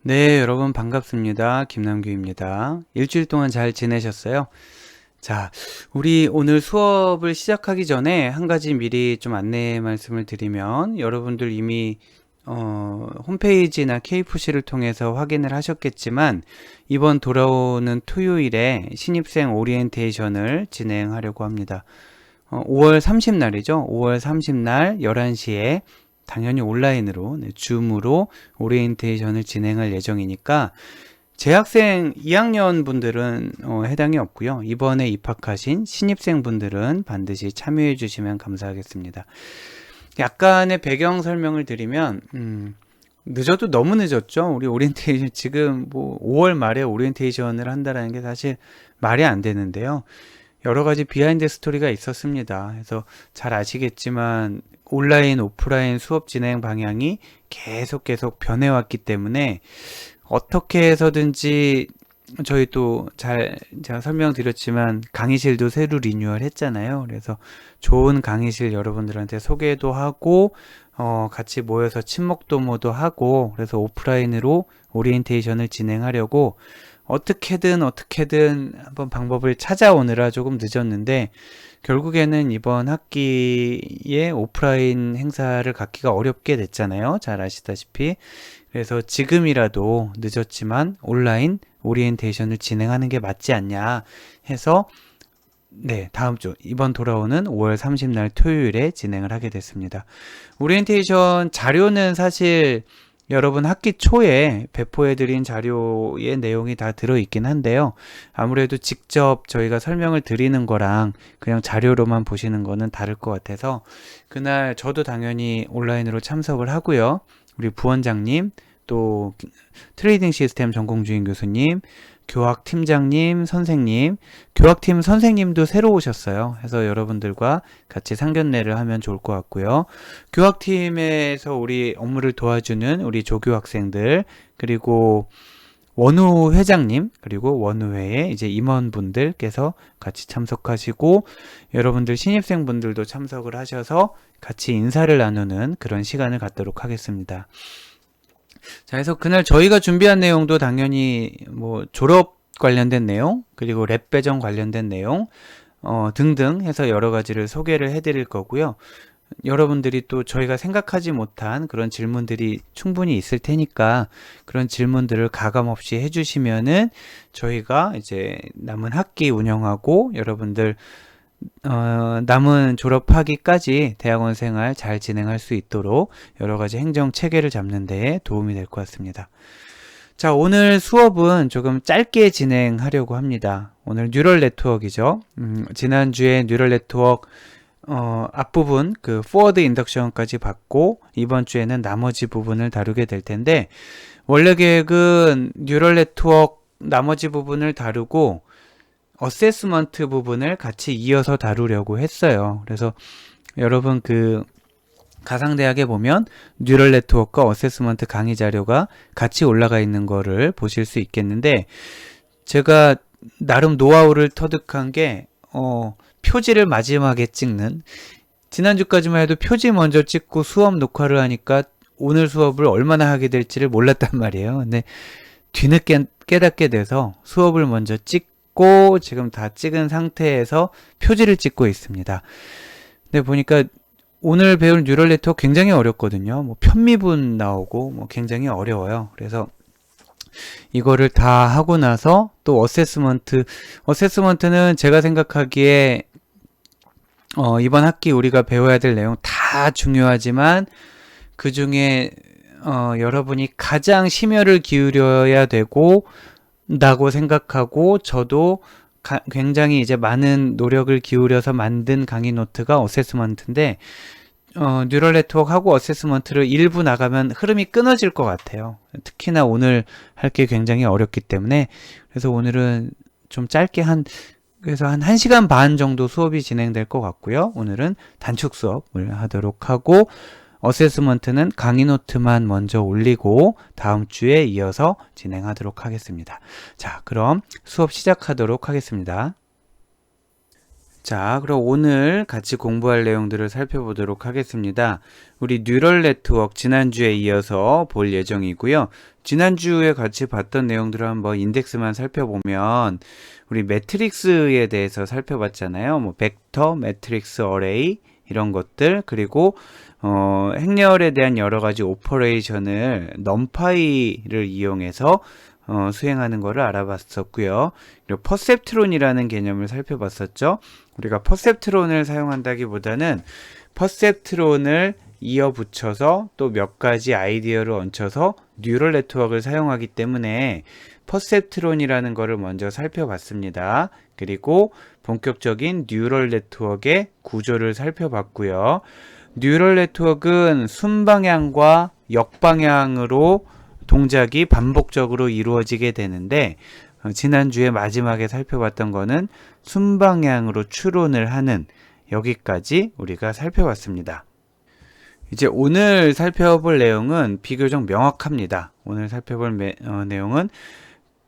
네, 여러분 반갑습니다. 김남규입니다. 일주일 동안 잘 지내셨어요? 자, 우리 오늘 수업을 시작하기 전에 한 가지 미리 좀 안내 말씀을 드리면 여러분들 이미 홈페이지나 K푸시를 통해서 확인을 하셨겠지만 이번 돌아오는 토요일에 신입생 오리엔테이션을 진행하려고 합니다. 5월 30날이죠. 5월 30날 11시에 당연히 온라인으로, 줌으로 오리엔테이션을 진행할 예정이니까 재학생 2학년 분들은 해당이 없고요. 이번에 입학하신 신입생 분들은 반드시 참여해 주시면 감사하겠습니다. 약간의 배경 설명을 드리면 늦어도 너무 늦었죠. 우리 오리엔테이션 지금 뭐 5월 말에 오리엔테이션을 한다라는 게 사실 말이 안 되는데요. 여러 가지 비하인드 스토리가 있었습니다. 그래서 잘 아시겠지만 온라인, 오프라인 수업 진행 방향이 계속 변해왔기 때문에 어떻게 해서든지 저희 또 제가 설명드렸지만 강의실도 새로 리뉴얼 했잖아요. 그래서 좋은 강의실 여러분들한테 소개도 하고 같이 모여서 친목 도모도 하고 그래서 오프라인으로 오리엔테이션을 진행하려고 어떻게든 한번 방법을 찾아오느라 조금 늦었는데 결국에는 이번 학기에 오프라인 행사를 갖기가 어렵게 됐잖아요. 잘 아시다시피. 그래서 지금이라도 늦었지만 온라인 오리엔테이션을 진행하는 게 맞지 않냐 해서 네, 다음 주 이번 돌아오는 5월 30날 토요일에 진행을 하게 됐습니다. 오리엔테이션 자료는 사실 여러분 학기 초에 배포해드린 자료의 내용이 다 들어있긴 한데요. 아무래도 직접 저희가 설명을 드리는 거랑 그냥 자료로만 보시는 거는 다를 것 같아서 그날 저도 당연히 온라인으로 참석을 하고요. 우리 부원장님, 또 트레이딩 시스템 전공주임 교수님, 교학팀장님, 선생님, 교학팀 선생님도 새로 오셨어요. 해서 여러분들과 같이 상견례를 하면 좋을 것 같고요. 교학팀에서 우리 업무를 도와주는 우리 조교 학생들, 그리고 원우 회장님, 그리고 원우회의 이제 임원분들께서 같이 참석하시고 여러분들 신입생분들도 참석을 하셔서 같이 인사를 나누는 그런 시간을 갖도록 하겠습니다. 자, 그래서 그날 저희가 준비한 내용도 당연히 뭐 졸업 관련된 내용, 그리고 랩 배정 관련된 내용, 등등 해서 여러 가지를 소개를 해드릴 거고요. 여러분들이 또 저희가 생각하지 못한 그런 질문들이 충분히 있을 테니까 그런 질문들을 가감없이 해주시면은 저희가 이제 남은 학기 운영하고 여러분들 남은 졸업하기까지 대학원 생활 잘 진행할 수 있도록 여러 가지 행정 체계를 잡는 데 도움이 될 것 같습니다. 자, 오늘 수업은 조금 짧게 진행하려고 합니다. 오늘 뉴럴 네트워크이죠. 지난주에 뉴럴 네트워크 앞부분 그 포워드 인덕션까지 받고 이번 주에는 나머지 부분을 다루게 될 텐데 원래 계획은 뉴럴 네트워크 나머지 부분을 다루고 어세스먼트 부분을 같이 이어서 다루려고 했어요. 그래서 여러분 그 가상대학에 보면 뉴럴 네트워크와 어세스먼트 강의 자료가 같이 올라가 있는 거를 보실 수 있겠는데 제가 나름 노하우를 터득한 게 표지를 마지막에 찍는 지난주까지만 해도 표지 먼저 찍고 수업 녹화를 하니까 오늘 수업을 얼마나 하게 될지를 몰랐단 말이에요. 근데 뒤늦게 깨닫게 돼서 수업을 먼저 찍고 지금 다 찍은 상태에서 표지를 찍고 있습니다. 근데 보니까 오늘 배울 뉴럴 네트워크 굉장히 어렵거든요. 뭐 편미분 나오고 뭐 굉장히 어려워요. 그래서 이거를 다 하고 나서 또 어세스먼트는 제가 생각하기에 이번 학기 우리가 배워야 될 내용 다 중요하지만 그 중에 여러분이 가장 심혈을 기울여야 되고 다고 생각하고 저도 굉장히 이제 많은 노력을 기울여서 만든 강의 노트가 어세스먼트인데 뉴럴 네트워크하고 어세스먼트를 일부 나가면 흐름이 끊어질 것 같아요. 특히나 오늘 할 게 굉장히 어렵기 때문에 그래서 오늘은 좀 짧게 그래서 한 1시간 반 정도 수업이 진행될 것 같고요. 오늘은 단축 수업을 하도록 하고 어세스먼트는 강의 노트만 먼저 올리고 다음 주에 이어서 진행하도록 하겠습니다. 자, 그럼 수업 시작하도록 하겠습니다. 자, 그럼 오늘 같이 공부할 내용들을 살펴보도록 하겠습니다. 우리 뉴럴 네트워크 지난주에 이어서 볼 예정이고요. 지난주에 같이 봤던 내용들을 한번 인덱스만 살펴보면 우리 매트릭스에 대해서 살펴봤잖아요. 뭐 벡터, 매트릭스 어레이 이런 것들, 그리고 행렬에 대한 여러 가지 오퍼레이션을 넘파이를 이용해서 수행하는 것을 알아봤었고요. 그리고 퍼셉트론이라는 개념을 살펴봤었죠. 우리가 퍼셉트론을 사용한다기보다는 퍼셉트론을 이어 붙여서 또 몇 가지 아이디어를 얹혀서 뉴럴 네트워크를 사용하기 때문에 퍼셉트론이라는 것을 먼저 살펴봤습니다. 그리고 본격적인 뉴럴 네트워크의 구조를 살펴봤고요. 뉴럴 네트워크는 순방향과 역방향으로 동작이 반복적으로 이루어지게 되는데 지난주에 마지막에 살펴봤던 거는 순방향으로 추론을 하는, 여기까지 우리가 살펴봤습니다. 이제 오늘 살펴볼 내용은 비교적 명확합니다. 오늘 살펴볼 내용은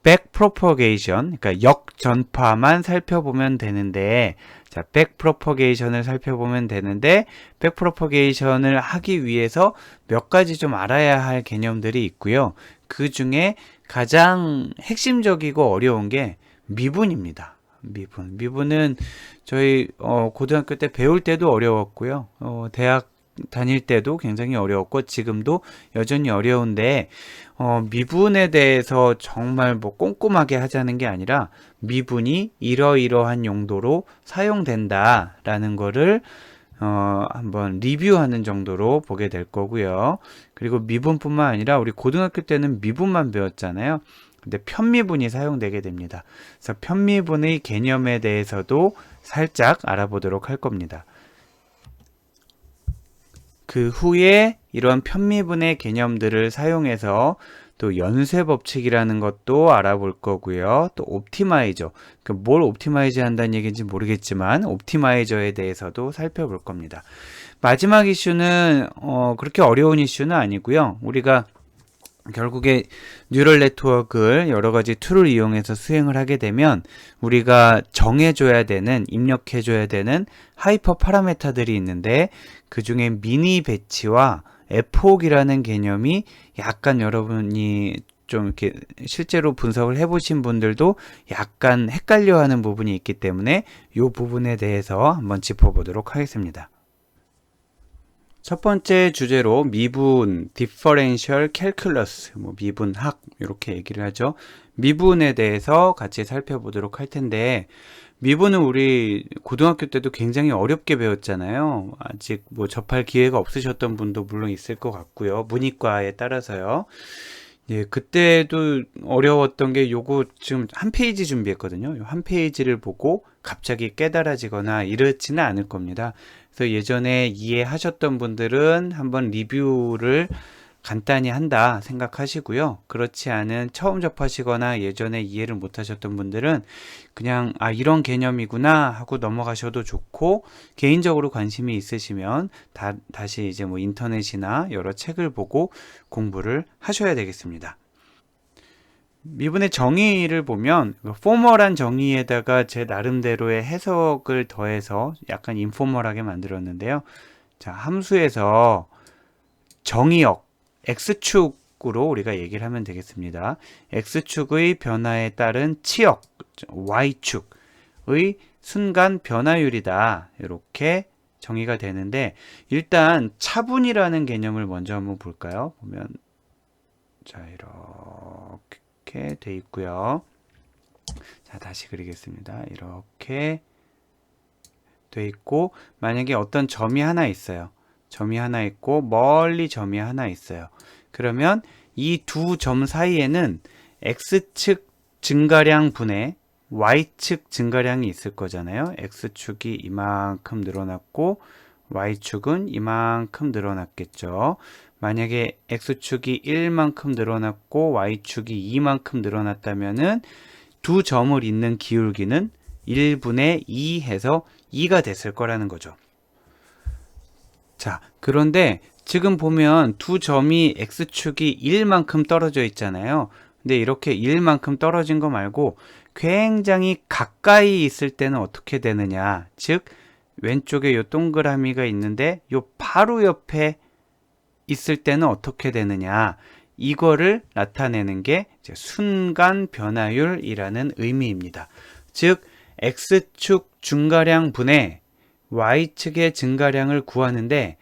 백프로퍼게이션, 그러니까 역전파만 살펴보면 되는데, 자, 백프로퍼게이션을 살펴보면 되는데, 백프로퍼게이션을 하기 위해서 몇 가지 좀 알아야 할 개념들이 있고요. 그 중에 가장 핵심적이고 어려운 게 미분입니다. 미분은 저희 고등학교 때 배울 때도 어려웠고요. 대학 다닐 때도 굉장히 어려웠고 지금도 여전히 어려운데 미분에 대해서 정말 뭐 꼼꼼하게 하자는 게 아니라 미분이 이러이러한 용도로 사용된다라는 거를 한번 리뷰하는 정도로 보게 될 거고요. 그리고 미분뿐만 아니라 우리 고등학교 때는 미분만 배웠잖아요. 근데 편미분이 사용되게 됩니다. 그래서 편미분의 개념에 대해서도 살짝 알아보도록 할 겁니다. 그 후에 이런 편미분의 개념들을 사용해서 또 연쇄 법칙이라는 것도 알아볼 거고요. 또 옵티마이저, 뭘 옵티마이저 한다는 얘기인지 모르겠지만 옵티마이저에 대해서도 살펴볼 겁니다. 마지막 이슈는 그렇게 어려운 이슈는 아니고요. 우리가 결국에 뉴럴 네트워크를 여러 가지 툴을 이용해서 수행을 하게 되면 우리가 정해줘야 되는, 입력해줘야 되는 하이퍼 파라메타들이 있는데 그 중에 미니 배치와 에포크라는 개념이 약간 여러분이 좀 이렇게 실제로 분석을 해보신 분들도 약간 헷갈려하는 부분이 있기 때문에 이 부분에 대해서 한번 짚어보도록 하겠습니다. 첫 번째 주제로 미분, differential calculus, 미분학 이렇게 얘기를 하죠. 미분에 대해서 같이 살펴보도록 할 텐데 미분은 우리 고등학교 때도 굉장히 어렵게 배웠잖아요. 아직 뭐 접할 기회가 없으셨던 분도 물론 있을 것 같고요. 문이과에 따라서요. 예, 그때도 어려웠던 게 요거 지금 한 페이지 준비했거든요. 한 페이지를 보고 갑자기 깨달아지거나 이렇지는 않을 겁니다. 그래서 예전에 이해하셨던 분들은 한번 리뷰를 간단히 한다 생각하시고요. 그렇지 않은 처음 접하시거나 예전에 이해를 못 하셨던 분들은 그냥 이런 개념이구나 하고 넘어가셔도 좋고, 개인적으로 관심이 있으시면 다시 이제 뭐 인터넷이나 여러 책을 보고 공부를 하셔야 되겠습니다. 미분의 정의를 보면 포멀한 정의에다가 제 나름대로의 해석을 더해서 약간 인포멀하게 만들었는데요. 자, 함수에서 정의역 x축으로 우리가 얘기를 하면 되겠습니다. x축의 변화에 따른 치역 y축의 순간 변화율이다, 이렇게 정의가 되는데, 일단 차분이라는 개념을 먼저 한번 볼까요? 보면 자, 이렇게 돼 있고요. 자, 다시 그리겠습니다. 이렇게 돼 있고, 만약에 어떤 점이 하나 있어요. 점이 하나 있고 멀리 점이 하나 있어요. 그러면 이 두 점 사이에는 x축 증가량 분의 y축 증가량이 있을 거잖아요. x축이 이만큼 늘어났고 y축은 이만큼 늘어났겠죠. 만약에 x축이 1만큼 늘어났고 y축이 2만큼 늘어났다면은 두 점을 잇는 기울기는 1분의 2 해서 2가 됐을 거라는 거죠. 자, 그런데 지금 보면 두 점이 x축이 1만큼 떨어져 있잖아요. 근데 이렇게 1만큼 떨어진 거 말고 굉장히 가까이 있을 때는 어떻게 되느냐. 즉 왼쪽에 요 동그라미가 있는데 요 바로 옆에 있을 때는 어떻게 되느냐. 이거를 나타내는 게 이제 순간 변화율이라는 의미입니다. 즉 X축 증가량 분의 Y축의 증가량을 구하는데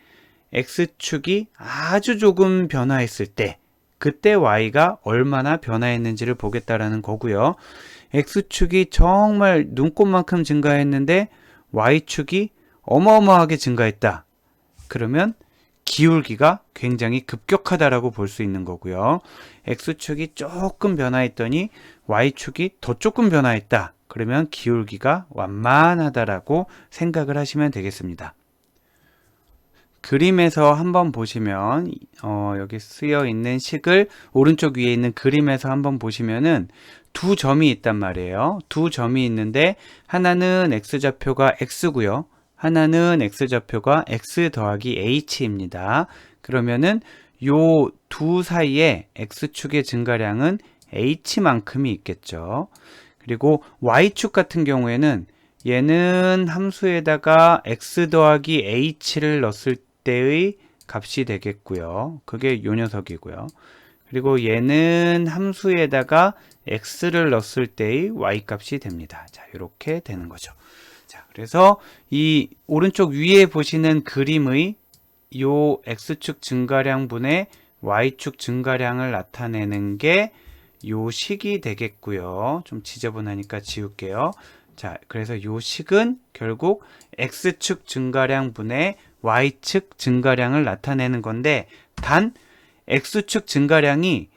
X축이 아주 조금 변화했을 때 그때 Y가 얼마나 변화했는지를 보겠다라는 거고요. X축이 정말 눈곱만큼 증가했는데 Y축이 어마어마하게 증가했다. 그러면 기울기가 굉장히 급격하다라고 볼 수 있는 거고요. X축이 조금 변화했더니 Y축이 더 조금 변화했다. 그러면 기울기가 완만하다라고 생각을 하시면 되겠습니다. 그림에서 한번 보시면 여기 쓰여 있는 식을 오른쪽 위에 있는 그림에서 한번 보시면은 두 점이 있단 말이에요. 두 점이 있는데 하나는 X좌표가 X고요. 하나는 X좌표가 X 더하기 H입니다. 그러면은 요 두 사이에 X축의 증가량은 H만큼이 있겠죠. 그리고 Y축 같은 경우에는 얘는 함수에다가 X 더하기 H를 넣었을 때의 값이 되겠고요. 그게 요 녀석이고요. 그리고 얘는 함수에다가 X를 넣었을 때의 Y 값이 됩니다. 자, 이렇게 되는 거죠. 자, 그래서 이 오른쪽 위에 보시는 그림의 요 X축 증가량 분의 Y축 증가량을 나타내는 게 요 식이 되겠고요. 좀 지저분하니까 지울게요. 자, 그래서 요 식은 결국 X축 증가량 분의 Y축 증가량을 나타내는 건데 단 X축 증가량이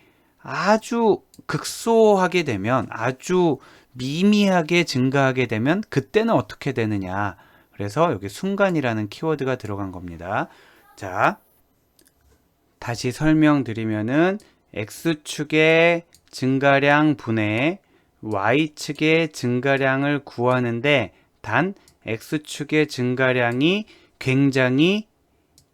아주 극소하게 되면 아주 미미하게 증가하게 되면 그때는 어떻게 되느냐. 그래서 여기 순간이라는 키워드가 들어간 겁니다. 자, 다시 설명드리면은 X축의 증가량 분의 Y축의 증가량을 구하는데 단 X축의 증가량이 굉장히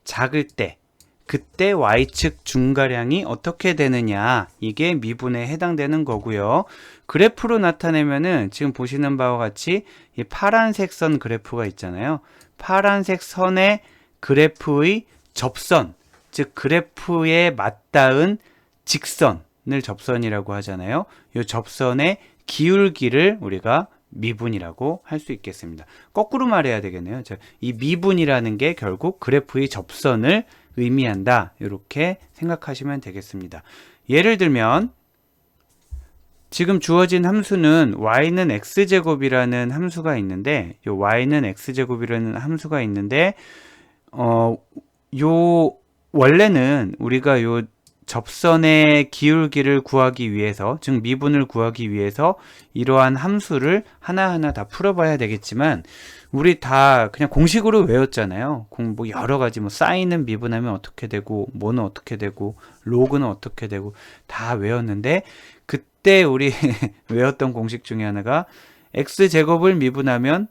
작을 때 그때 Y축 증가량이 어떻게 되느냐, 이게 미분에 해당되는 거고요. 그래프로 나타내면은 지금 보시는 바와 같이 이 파란색 선 그래프가 있잖아요. 파란색 선의 그래프의 접선, 즉 그래프에 맞닿은 직선을 접선이라고 하잖아요. 이 접선의 기울기를 우리가 미분이라고 할 수 있겠습니다. 거꾸로 말해야 되겠네요. 이 미분이라는 게 결국 그래프의 접선을 의미한다. 이렇게 생각하시면 되겠습니다. 예를 들면 지금 주어진 함수는 y는 x제곱이라는 함수가 있는데 요 y는 x제곱이라는 함수가 있는데 요 원래는 우리가 요 접선의 기울기를 구하기 위해서, 즉 미분을 구하기 위해서 이러한 함수를 하나하나 다 풀어봐야 되겠지만 우리 다 그냥 공식으로 외웠잖아요. 뭐 여러 가지 뭐 사인은 미분하면 어떻게 되고 뭐는 어떻게 되고 로그는 어떻게 되고 다 외웠는데 그때 우리 외웠던 공식 중에 하나가 x제곱을 미분하면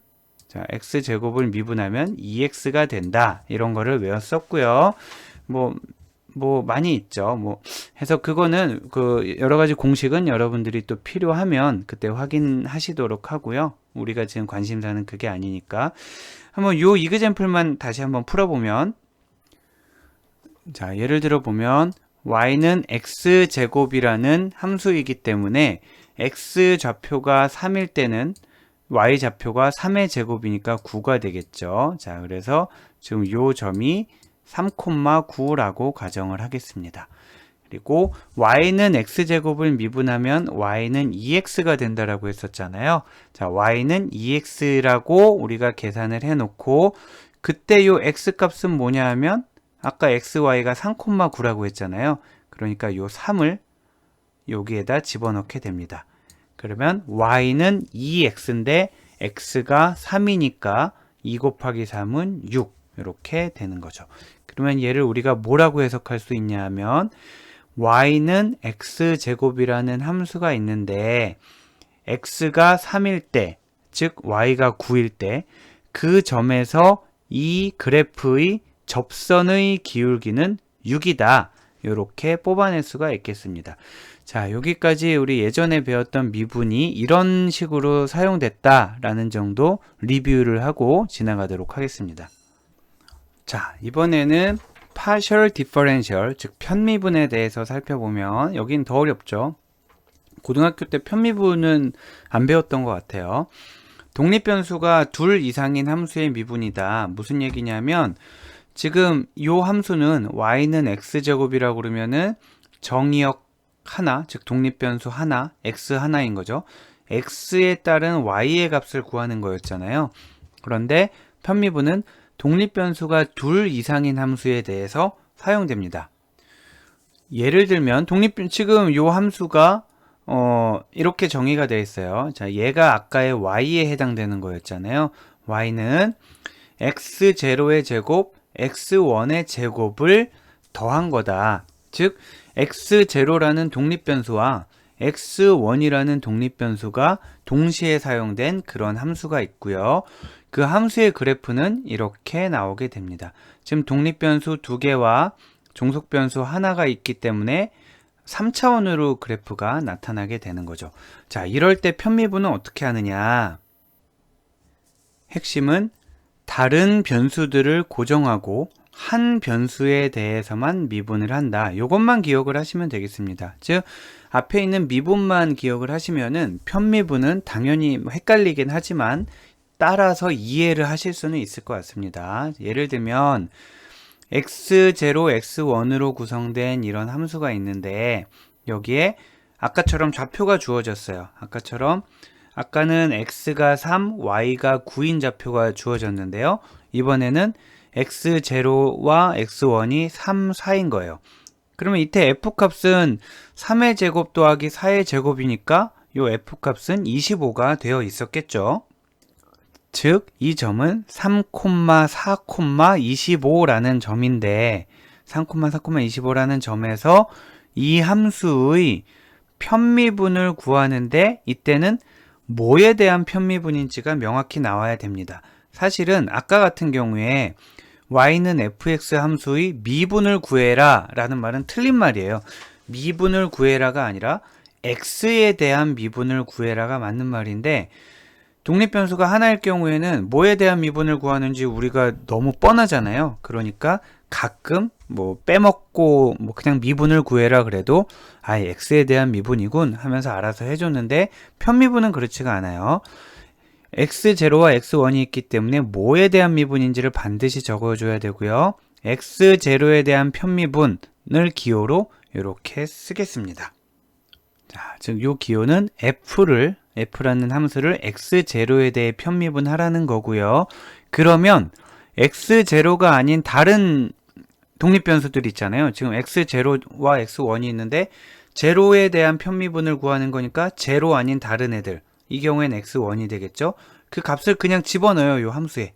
x제곱을 미분하면 2x가 된다. 이런 거를 외웠었고요. 뭐 많이 있죠. 해서 그거는 여러 가지 공식은 여러분들이 또 필요하면 그때 확인하시도록 하고요. 우리가 지금 관심사는 그게 아니니까 한번 요 이그젬플만 다시 한번 풀어보면, 자, 예를 들어 보면 y는 x제곱이라는 함수이기 때문에 x 좌표가 3일 때는 y 좌표가 3의 제곱이니까 9가 되겠죠. 자, 그래서 지금 요 점이 3,9라고 가정을 하겠습니다. 그리고 y는 x제곱을 미분하면 y는 2x가 된다라고 했었잖아요. 자, y는 2x라고 우리가 계산을 해놓고 그때 요 x 값은 뭐냐 하면 아까 xy가 3,9라고 했잖아요. 그러니까 요 3을 여기에다 집어넣게 됩니다. 그러면 y는 2x인데 x가 3이니까 2 곱하기 3은 6 이렇게 되는 거죠. 그러면 얘를 우리가 뭐라고 해석할 수 있냐 하면 y는 x제곱이라는 함수가 있는데 x가 3일 때, 즉 y가 9일 때 그 점에서 이 그래프의 접선의 기울기는 6이다. 이렇게 뽑아낼 수가 있겠습니다. 자, 여기까지 우리 예전에 배웠던 미분이 이런 식으로 사용됐다라는 정도 리뷰를 하고 지나가도록 하겠습니다. 자, 이번에는 partial differential, 즉 편미분에 대해서 살펴보면 여긴 더 어렵죠. 고등학교 때 편미분은 안 배웠던 것 같아요. 독립변수가 둘 이상인 함수의 미분이다. 무슨 얘기냐면 지금 이 함수는 y는 x제곱이라고 그러면은 정의역 하나, 즉 독립변수 하나, x 하나인 거죠. x에 따른 y의 값을 구하는 거였잖아요. 그런데 편미분은 독립변수가 둘 이상인 함수에 대해서 사용됩니다. 예를 들면 지금 이 함수가 이렇게 정의가 되어 있어요. 자, 얘가 아까의 y에 해당되는 거였잖아요. y는 x0의 제곱, x1의 제곱을 더한 거다. 즉 x0라는 독립변수와 x1이라는 독립변수가 동시에 사용된 그런 함수가 있고요. 그 함수의 그래프는 이렇게 나오게 됩니다. 지금 독립변수 2개와 종속변수 하나가 있기 때문에 3차원으로 그래프가 나타나게 되는 거죠. 자, 이럴 때 편미분은 어떻게 하느냐? 핵심은 다른 변수들을 고정하고 한 변수에 대해서만 미분을 한다. 이것만 기억을 하시면 되겠습니다. 즉 앞에 있는 미분만 기억을 하시면은 편미분은 당연히 헷갈리긴 하지만 따라서 이해를 하실 수는 있을 것 같습니다. 예를 들면 x0, x1으로 구성된 이런 함수가 있는데 여기에 아까처럼 좌표가 주어졌어요. 아까는 x가 3, y가 9인 좌표가 주어졌는데요. 이번에는 x0와 x1이 3, 4인 거예요. 그러면 이때 f값은 3의 제곱 더하기 4의 제곱이니까 이 f값은 25가 되어 있었겠죠. 즉, 이 점은 3,4,25라는 점인데 3,4,25라는 점에서 이 함수의 편미분을 구하는데 이때는 뭐에 대한 편미분인지가 명확히 나와야 됩니다. 사실은 아까 같은 경우에 y는 fx 함수의 미분을 구해라 라는 말은 틀린 말이에요. 미분을 구해라가 아니라 x에 대한 미분을 구해라가 맞는 말인데 독립변수가 하나일 경우에는 뭐에 대한 미분을 구하는지 우리가 너무 뻔하잖아요. 그러니까 가끔 빼먹고 그냥 미분을 구해라 그래도 x에 대한 미분이군 하면서 알아서 해줬는데 편미분은 그렇지가 않아요. x0와 x1이 있기 때문에 뭐에 대한 미분인지를 반드시 적어줘야 되고요. x0에 대한 편미분을 기호로 이렇게 쓰겠습니다. 자, 즉 이 기호는 f라는 함수를 x0에 대해 편미분하라는 거고요. 그러면 x0가 아닌 다른 독립변수들 있잖아요. 지금 x0와 x1이 있는데 제로에 대한 편미분을 구하는 거니까 제로 아닌 다른 애들, 이 경우엔 x1이 되겠죠. 그 값을 그냥 집어넣어요. 이 함수에.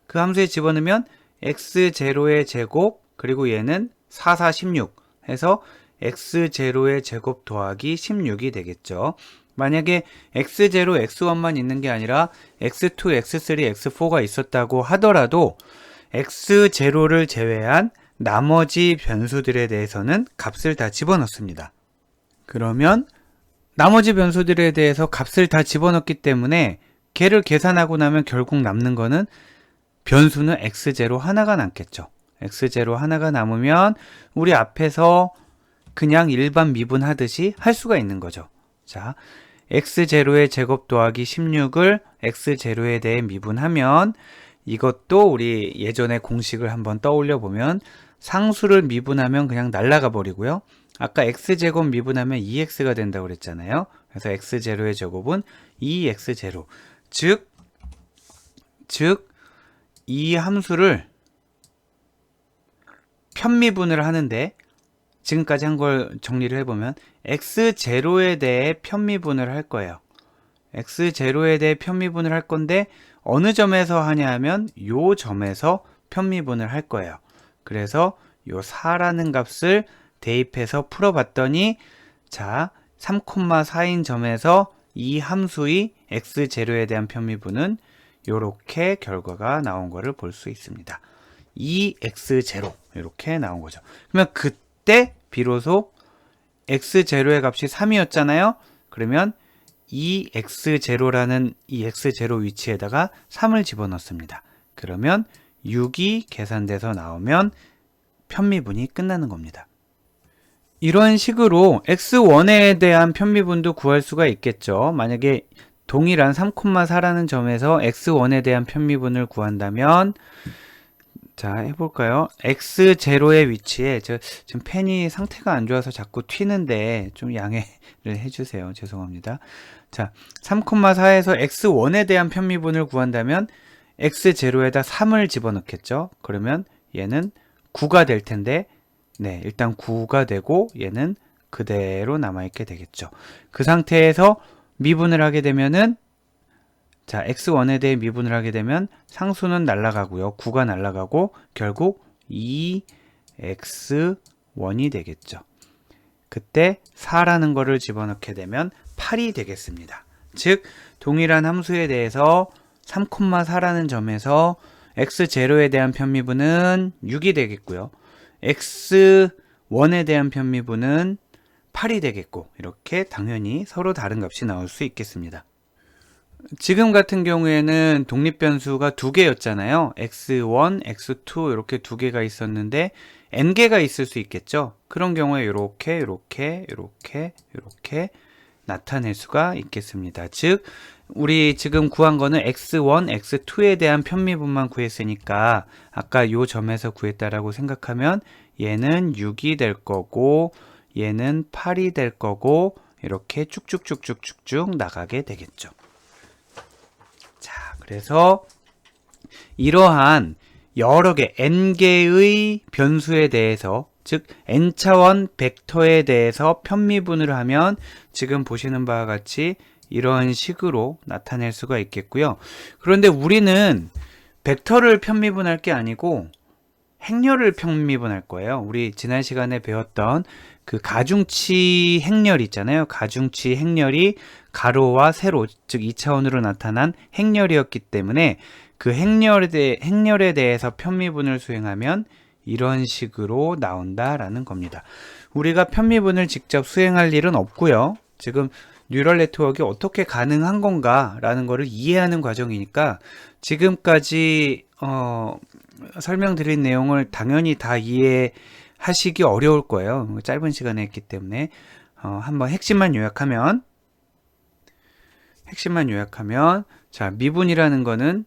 그 함수에 집어넣으면 x0의 제곱 그리고 얘는 4, 4, 16 해서 x0의 제곱 더하기 16이 되겠죠. 만약에 x0, x1만 있는 게 아니라 x2, x3, x4가 있었다고 하더라도 x0를 제외한 나머지 변수들에 대해서는 값을 다 집어넣습니다. 그러면 나머지 변수들에 대해서 값을 다 집어넣기 때문에 걔를 계산하고 나면 결국 남는 거는 변수는 x0 하나가 남겠죠. x0 하나가 남으면 우리 앞에서 그냥 일반 미분하듯이 할 수가 있는 거죠. 자, x0의 제곱 더하기 16을 x0에 대해 미분하면 이것도 우리 예전에 공식을 한번 떠올려 보면 상수를 미분하면 그냥 날아가 버리고요. 아까 x제곱 미분하면 2x가 된다고 그랬잖아요. 그래서 x0의 제곱은 2x0. 즉 이 함수를 편미분을 하는데 지금까지 한 걸 정리를 해보면 x0에 대해 편미분을 할 거예요. x0에 대해 편미분을 할 건데 어느 점에서 하냐 하면 요 점에서 편미분을 할 거예요. 그래서 요 4라는 값을 대입해서 풀어봤더니 자 3,4인 점에서 이 함수의 x0에 대한 편미분은 요렇게 결과가 나온 거를 볼 수 있습니다. 2x0 이렇게 나온 거죠. 그러면 이때 비로소 x0의 값이 3이었잖아요. 그러면 이 x0라는 이 x0 위치에다가 3을 집어넣습니다. 그러면 6이 계산돼서 나오면 편미분이 끝나는 겁니다. 이런 식으로 x1에 대한 편미분도 구할 수가 있겠죠. 만약에 동일한 3,4라는 점에서 x1에 대한 편미분을 구한다면, 자, 해볼까요? x0의 위치에, 지금 펜이 상태가 안 좋아서 자꾸 튀는데 좀 양해를 해주세요. 죄송합니다. 자, 3,4에서 x1에 대한 편미분을 구한다면 x0에다 3을 집어넣겠죠. 그러면 얘는 9가 될 텐데, 네, 일단 9가 되고 얘는 그대로 남아있게 되겠죠. 그 상태에서 미분을 하게 되면은, 자, x1에 대해 미분을 하게 되면 상수는 날아가고요. 9가 날아가고 결국 2x1이 되겠죠. 그때 4라는 거를 집어넣게 되면 8이 되겠습니다. 즉, 동일한 함수에 대해서 3,4라는 점에서 x0에 대한 편미분은 6이 되겠고요. x1에 대한 편미분은 8이 되겠고, 이렇게 당연히 서로 다른 값이 나올 수 있겠습니다. 지금 같은 경우에는 독립변수가 두 개였잖아요. x1, x2 이렇게 두 개가 있었는데 n개가 있을 수 있겠죠. 그런 경우에 이렇게 나타낼 수가 있겠습니다. 즉, 우리 지금 구한 거는 x1, x2에 대한 편미분만 구했으니까 아까 요 점에서 구했다라고 생각하면 얘는 6이 될 거고 얘는 8이 될 거고 이렇게 쭉쭉쭉쭉쭉쭉 나가게 되겠죠. 자, 그래서 이러한 여러 개 n개의 변수에 대해서, 즉 n차원 벡터에 대해서 편미분을 하면 지금 보시는 바와 같이 이런 식으로 나타낼 수가 있겠고요. 그런데 우리는 벡터를 편미분할 게 아니고 행렬을 편미분할 거예요. 우리 지난 시간에 배웠던 그 가중치 행렬 있잖아요. 가중치 행렬이 가로와 세로, 즉 2차원으로 나타난 행렬이었기 때문에 그 행렬에 대해서 편미분을 수행하면 이런 식으로 나온다라는 겁니다. 우리가 편미분을 직접 수행할 일은 없고요. 지금 뉴럴 네트워크가 어떻게 가능한 건가 라는 거를 이해하는 과정이니까 지금까지 설명드린 내용을 당연히 다 이해하시기 어려울 거예요. 짧은 시간에 했기 때문에 한번 핵심만 요약하면 자, 미분이라는 거는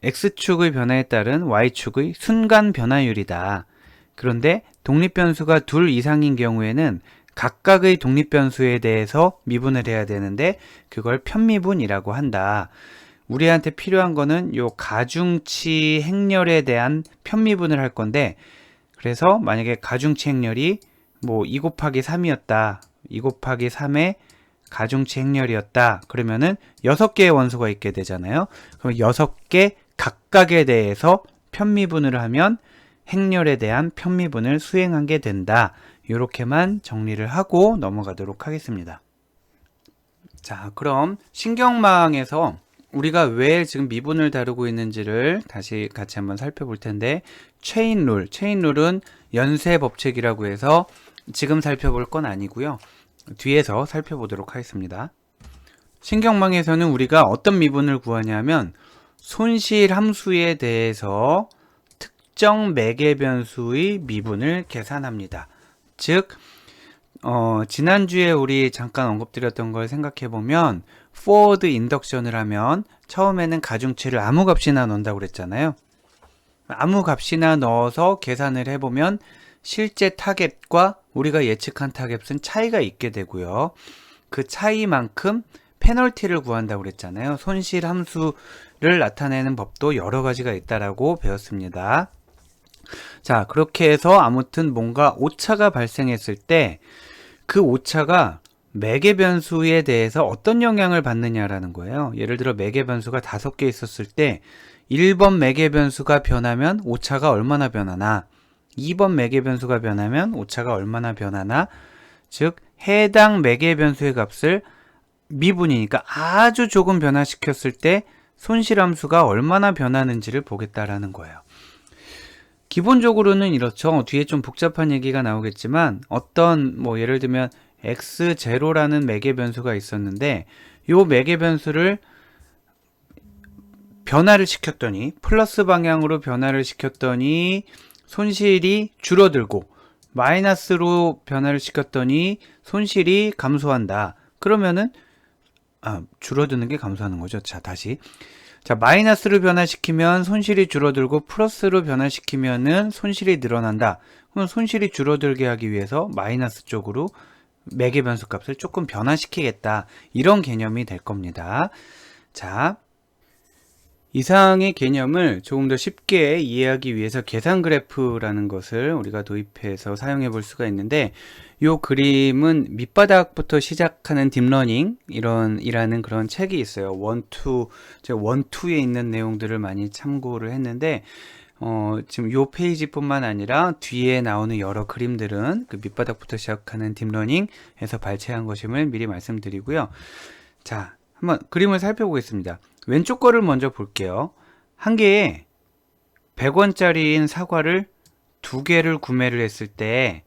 x축의 변화에 따른 y축의 순간 변화율이다. 그런데 독립변수가 둘 이상인 경우에는 각각의 독립변수에 대해서 미분을 해야 되는데 그걸 편미분이라고 한다. 우리한테 필요한 거는 요 가중치 행렬에 대한 편미분을 할 건데, 그래서 만약에 가중치 행렬이 뭐 2 곱하기 3이었다. 2 곱하기 3의 가중치 행렬이었다. 그러면은 6개의 원소가 있게 되잖아요. 그럼 6개 각각에 대해서 편미분을 하면 행렬에 대한 편미분을 수행한 게 된다. 이렇게만 정리를 하고 넘어가도록 하겠습니다. 자, 그럼 신경망에서 우리가 왜 지금 미분을 다루고 있는지를 다시 같이 한번 살펴볼 텐데, 체인룰은 연쇄 법칙이라고 해서 지금 살펴볼 건 아니고요. 뒤에서 살펴보도록 하겠습니다. 신경망에서는 우리가 어떤 미분을 구하냐면 손실 함수에 대해서 특정 매개 변수의 미분을 계산합니다. 즉, 지난주에 우리 잠깐 언급드렸던 걸 생각해보면 포워드 인덕션을 하면 처음에는 가중치를 아무 값이나 넣는다고 그랬잖아요. 아무 값이나 넣어서 계산을 해보면 실제 타겟과 우리가 예측한 타겟은 차이가 있게 되고요. 그 차이만큼 페널티를 구한다고 그랬잖아요. 손실 함수를 나타내는 법도 여러 가지가 있다라고 배웠습니다. 자, 그렇게 해서 아무튼 뭔가 오차가 발생했을 때 그 오차가 매개 변수에 대해서 어떤 영향을 받느냐라는 거예요. 예를 들어 매개 변수가 5개 있었을 때 1번 매개 변수가 변하면 오차가 얼마나 변하나, 2번 매개 변수가 변하면 오차가 얼마나 변하나, 즉 해당 매개 변수의 값을 미분이니까 아주 조금 변화시켰을 때 손실함수가 얼마나 변하는지를 보겠다라는 거예요. 기본적으로는 이렇죠. 뒤에 좀 복잡한 얘기가 나오겠지만 어떤 뭐 예를 들면 x0라는 매개 변수가 있었는데 요 매개 변수를 변화를 시켰더니 플러스 방향으로 변화를 시켰더니 손실이 줄어들고 마이너스로 변화를 시켰더니 손실이 감소한다. 그러면은 줄어드는 게 감소하는 거죠. 자, 다시. 자, 마이너스로 변화시키면 손실이 줄어들고 플러스로 변화시키면은 손실이 늘어난다. 그럼 손실이 줄어들게 하기 위해서 마이너스 쪽으로 매개 변수 값을 조금 변화시키겠다. 이런 개념이 될 겁니다. 자, 이상의 개념을 조금 더 쉽게 이해하기 위해서 계산 그래프라는 것을 우리가 도입해서 사용해 볼 수가 있는데, 이 그림은 밑바닥부터 시작하는 딥러닝 이라는 그런 책이 있어요. 제가 원투에 있는 내용들을 많이 참고를 했는데, 지금 이 페이지뿐만 아니라 뒤에 나오는 여러 그림들은 그 밑바닥부터 시작하는 딥러닝에서 발췌한 것임을 미리 말씀드리고요. 자, 한번 그림을 살펴보겠습니다. 왼쪽 거를 먼저 볼게요. 한 개에 100원짜리인 사과를 두 개를 구매를 했을 때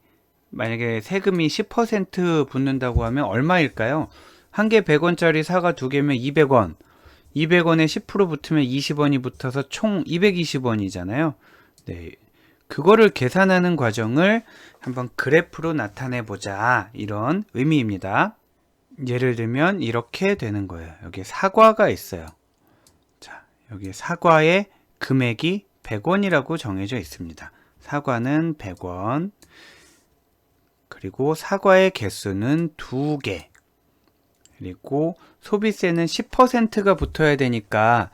만약에 세금이 10% 붙는다고 하면 얼마일까요? 한 개 100원짜리 사과 두 개면 200원. 200원에 10% 붙으면 20원이 붙어서 총 220원이잖아요. 네. 그거를 계산하는 과정을 한번 그래프로 나타내 보자. 이런 의미입니다. 예를 들면 이렇게 되는 거예요. 여기 사과가 있어요. 자, 여기 사과의 금액이 100원이라고 정해져 있습니다. 사과는 100원. 그리고 사과의 개수는 2개. 그리고 소비세는 10%가 붙어야 되니까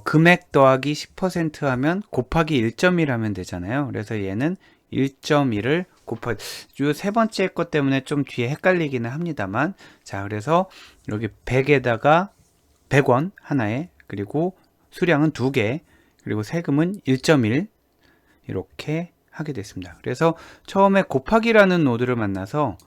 금액 더하기 10% 하면 곱하기 1.1 하면 되잖아요. 그래서 얘는 1.1을 곱하기 이 세 번째 것 때문에 좀 뒤에 헷갈리기는 합니다만, 자, 그래서 여기 100에다가 100원 하나에, 그리고 수량은 2개, 그리고 세금은 1.1 이렇게 하게 됐습니다. 그래서 처음에 곱하기라는 노드를 만나서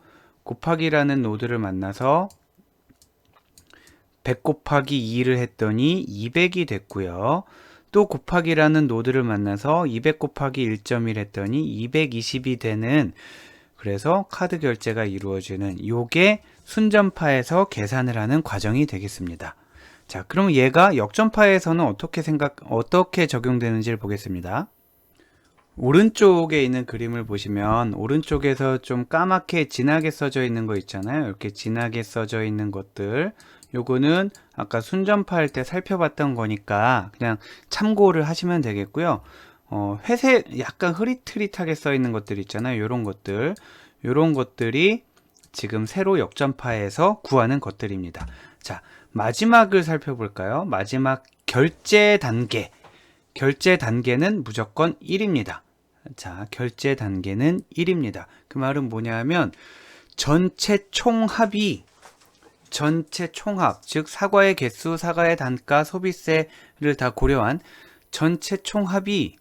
100 곱하기 2를 했더니 200이 됐고요. 또 곱하기라는 노드를 만나서 200 곱하기 1.1 했더니 220이 되는, 그래서 카드 결제가 이루어지는 요게 순전파에서 계산을 하는 과정이 되겠습니다. 자, 그럼 얘가 역전파에서는 어떻게 적용되는지를 보겠습니다. 오른쪽에 있는 그림을 보시면 오른쪽에서 좀 까맣게 진하게 써져 있는 거 있잖아요. 이렇게 진하게 써져 있는 것들, 요거는 아까 순전파 할 때 살펴봤던 거니까 그냥 참고를 하시면 되겠고요. 회색 약간 흐릿흐릿하게 써 있는 것들 있잖아요. 요런 것들이 지금 새로 역전파에서 구하는 것들입니다. 자, 마지막을 살펴볼까요? 마지막 결제 단계는 무조건 1입니다. 자, 결제 단계는 1입니다. 그 말은 뭐냐 하면 전체 총합, 즉 사과의 개수, 사과의 단가, 소비세를 다 고려한 전체 총합이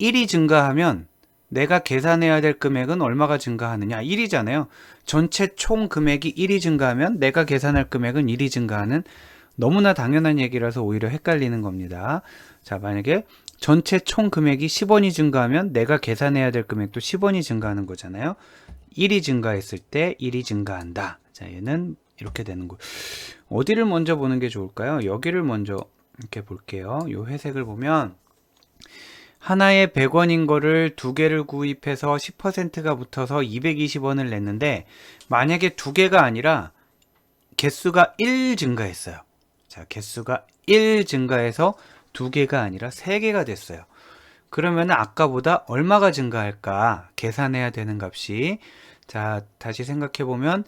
1이 증가하면 내가 계산해야 될 금액은 얼마가 증가하느냐? 1이잖아요. 전체 총 금액이 1이 증가하면 내가 계산할 금액은 1이 증가하는, 너무나 당연한 얘기라서 오히려 헷갈리는 겁니다. 자, 만약에 전체 총 금액이 10원이 증가하면 내가 계산해야 될 금액도 10원이 증가하는 거잖아요. 1이 증가했을 때 1이 증가한다. 자, 얘는 이렇게 되는 거. 어디를 먼저 보는 게 좋을까요? 여기를 먼저 이렇게 볼게요. 이 회색을 보면 하나에 100원인 거를 두 개를 구입해서 10%가 붙어서 220원을 냈는데, 만약에 두 개가 아니라 개수가 1 증가했어요. 자, 개수가 1 증가해서 두 개가 아니라 세 개가 됐어요. 그러면 아까보다 얼마가 증가할까? 계산해야 되는 값이. 자, 다시 생각해 보면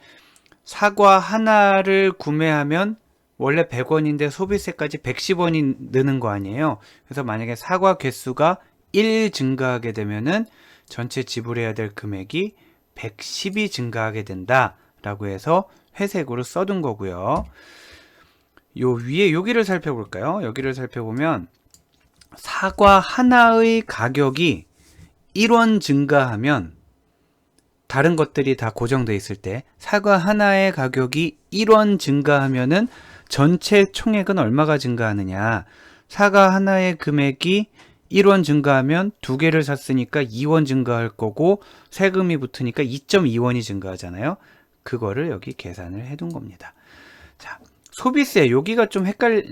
사과 하나를 구매하면 원래 100원인데 소비세까지 110원이 느는 거 아니에요. 그래서 만약에 사과 개수가 1 증가하게 되면은 전체 지불해야 될 금액이 110이 증가하게 된다 라고 해서 회색으로 써둔 거고요. 요 위에 여기를 살펴볼까요? 여기를 살펴보면 사과 하나의 가격이 1원 증가하면, 다른 것들이 다 고정돼 있을 때 사과 하나의 가격이 1원 증가하면은 전체 총액은 얼마가 증가하느냐? 사과 하나의 금액이 1원 증가하면 2개를 샀으니까 2원 증가할 거고 세금이 붙으니까 2.2원이 증가하잖아요. 그거를 여기 계산을 해둔 겁니다. 자, 소비세 여기가 좀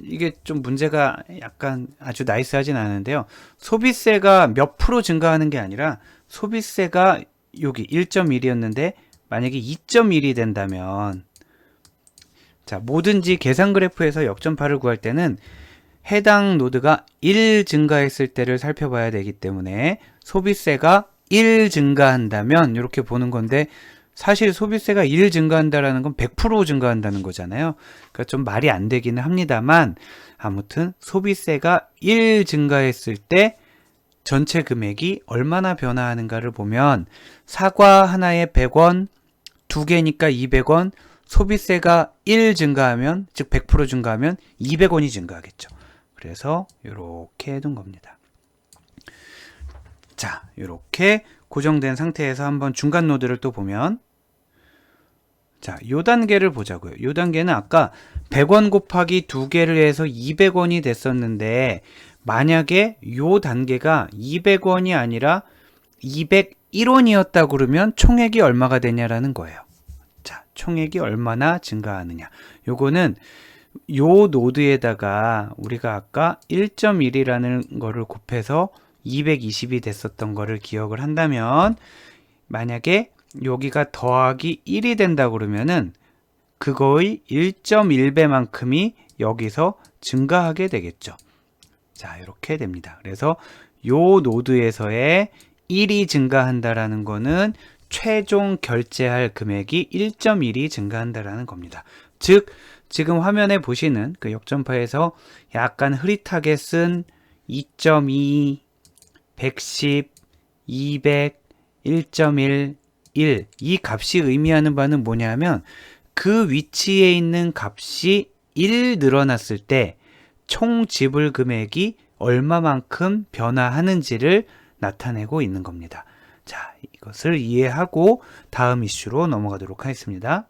이게 좀 문제가 약간 아주 나이스하진 않은데요. 소비세가 몇 프로 증가하는 게 아니라 소비세가 여기 1.1이었는데 만약에 2.1이 된다면, 자, 뭐든지 계산 그래프에서 역전파를 구할 때는 해당 노드가 1 증가했을 때를 살펴봐야 되기 때문에 소비세가 1 증가한다면 이렇게 보는 건데, 사실 소비세가 1 증가한다라는 건 100% 증가한다는 거잖아요. 그러니까 좀 말이 안 되기는 합니다만, 아무튼 소비세가 1 증가했을 때 전체 금액이 얼마나 변화하는가를 보면, 사과 하나에 100원, 2개니까 200원, 소비세가 1 증가하면, 즉 100% 증가하면 200원이 증가하겠죠. 그래서 이렇게 해둔 겁니다. 자, 이렇게 고정된 상태에서 한번 중간 노드를 또 보면, 자, 요 단계를 보자고요. 요 단계는 아까 100원 곱하기 2개를 해서 200원이 됐었는데, 만약에 요 단계가 200원이 아니라 201원이었다 그러면 총액이 얼마가 되냐라는 거예요. 자, 총액이 얼마나 증가하느냐. 요거는 요 노드에다가 우리가 아까 1.1이라는 거를 곱해서 220이 됐었던 거를 기억을 한다면, 만약에 여기가 더하기 1이 된다 그러면은 그거의 1.1배만큼이 여기서 증가하게 되겠죠. 자, 이렇게 됩니다. 그래서 요 노드에서의 1이 증가한다라는 거는 최종 결제할 금액이 1.1이 증가한다라는 겁니다. 즉, 지금 화면에 보시는 그 역전파에서 약간 흐릿하게 쓴 2.2, 110, 200, 1.1, 1, 이 값이 의미하는 바는 뭐냐면, 그 위치에 있는 값이 1 늘어났을 때 총 지불 금액이 얼마만큼 변화하는지를 나타내고 있는 겁니다. 자, 이것을 이해하고 다음 이슈로 넘어가도록 하겠습니다.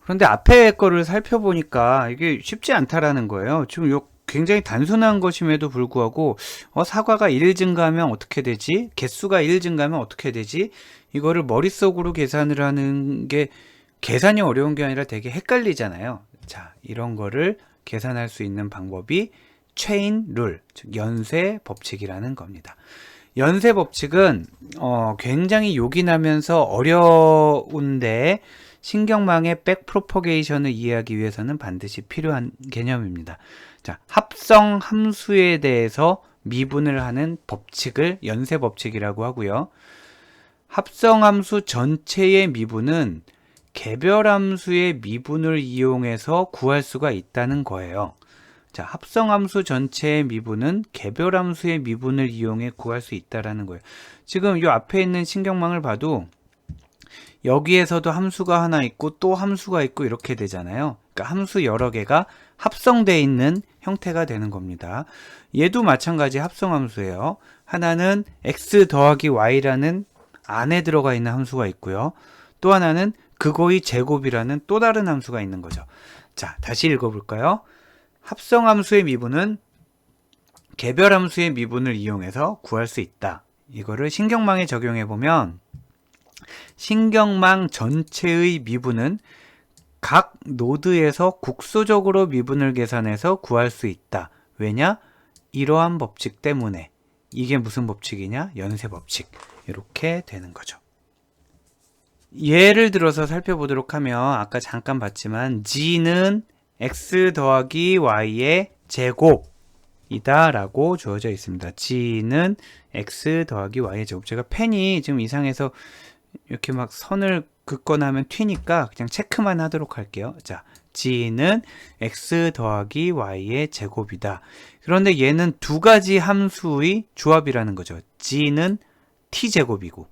그런데 앞에 거를 살펴보니까 이게 쉽지 않다라는 거예요. 지금 굉장히 단순한 것임에도 불구하고 사과가 1 증가하면 어떻게 되지? 개수가 1 증가하면 어떻게 되지? 이거를 머릿속으로 계산을 하는 게 계산이 어려운 게 아니라 되게 헷갈리잖아요. 자, 이런 거를 계산할 수 있는 방법이 체인 룰, 즉 연쇄 법칙이라는 겁니다. 연쇄 법칙은 굉장히 요긴하면서 어려운데 신경망의 백 프로퍼게이션을 이해하기 위해서는 반드시 필요한 개념입니다. 자, 합성 함수에 대해서 미분을 하는 법칙을 연쇄 법칙이라고 하고요. 합성 함수 전체의 미분은 개별 함수의 미분을 이용해서 구할 수가 있다는 거예요. 자, 합성 함수 전체의 미분은 개별 함수의 미분을 이용해 구할 수 있다라는 거예요. 지금 이 앞에 있는 신경망을 봐도 여기에서도 함수가 하나 있고 또 함수가 있고 이렇게 되잖아요. 그러니까 함수 여러 개가 합성되어 있는 형태가 되는 겁니다. 얘도 마찬가지 합성함수예요. 하나는 x 더하기 y라는 안에 들어가 있는 함수가 있고요. 또 하나는 그거의 제곱이라는 또 다른 함수가 있는 거죠. 자, 다시 읽어볼까요? 합성함수의 미분은 개별함수의 미분을 이용해서 구할 수 있다. 이거를 신경망에 적용해보면 신경망 전체의 미분은 각 노드에서 국소적으로 미분을 계산해서 구할 수 있다. 왜냐? 이러한 법칙 때문에. 이게 무슨 법칙이냐? 연쇄 법칙. 이렇게 되는 거죠. 예를 들어서 살펴보도록 하면 아까 잠깐 봤지만 g는 x 더하기 y의 제곱이다 라고 주어져 있습니다. g는 x 더하기 y의 제곱. 제가 펜이 지금 이상해서 이렇게 막 선을 긋거나 하면 튀니까 그냥 체크만 하도록 할게요. 자, g는 x 더하기 y의 제곱이다. 그런데 얘는 두 가지 함수의 조합이라는 거죠. g는 t제곱이고,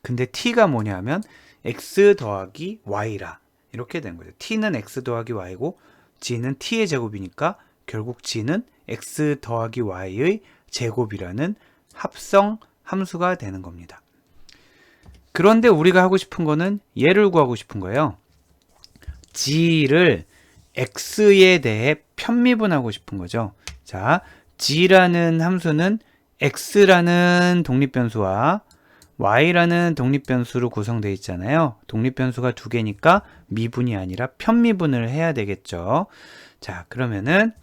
근데 t가 뭐냐면 x 더하기 y라 이렇게 된 거죠. t는 x 더하기 y고 g는 t의 제곱이니까 결국 g는 x 더하기 y의 제곱이라는 합성 함수가 되는 겁니다. 그런데 우리가 하고 싶은 거는 얘를 구하고 싶은 거예요. g를 x에 대해 편미분하고 싶은 거죠. 자, g라는 함수는 x라는 독립변수와 y라는 독립변수로 구성되어 있잖아요. 독립변수가 두 개니까 미분이 아니라 편미분을 해야 되겠죠. 자, 그러면은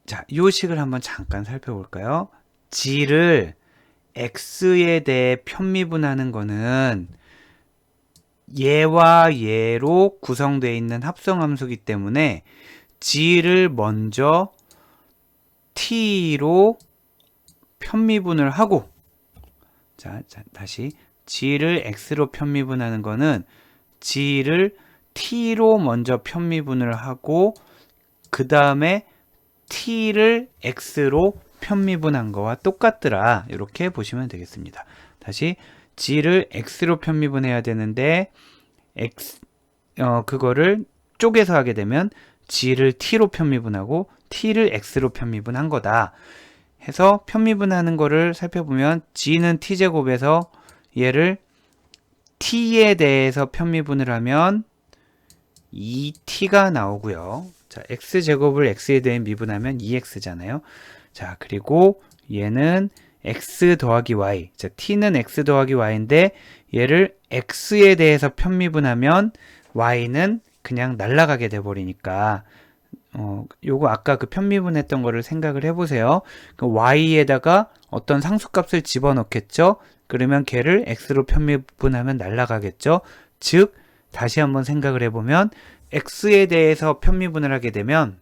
자, 이 식을 한번 잠깐 살펴볼까요? g를 x에 대해 편미분하는 거는 얘와 얘로 구성되어 있는 합성함수이기 때문에 g를 먼저 t로 편미분을 하고, 자, 다시 g를 x로 편미분하는 거는 g를 t로 먼저 편미분을 하고 그 다음에 t를 x로 편미분한 거와 똑같더라. 이렇게 보시면 되겠습니다. 다시 g를 x로 편미분해야 되는데 그거를 쪼개서 하게 되면 g를 t로 편미분하고 t를 x로 편미분한 거다 해서 편미분하는 거를 살펴보면 g는 t제곱에서 얘를 t에 대해서 편미분을 하면 2t가 나오고요. 자, x제곱을 x에 대해 미분하면 2x잖아요. 자, 그리고 얘는 x 더하기 y. 자, t는 x 더하기 y인데 얘를 x에 대해서 편미분하면 y는 그냥 날아가게 돼 버리니까 요거 아까 그 편미분했던 거를 생각을 해보세요. 그 y에다가 어떤 상수값을 집어넣겠죠. 그러면 걔를 x로 편미분하면 날아가겠죠. 즉 다시 한번 생각을 해보면 x에 대해서 편미분을 하게 되면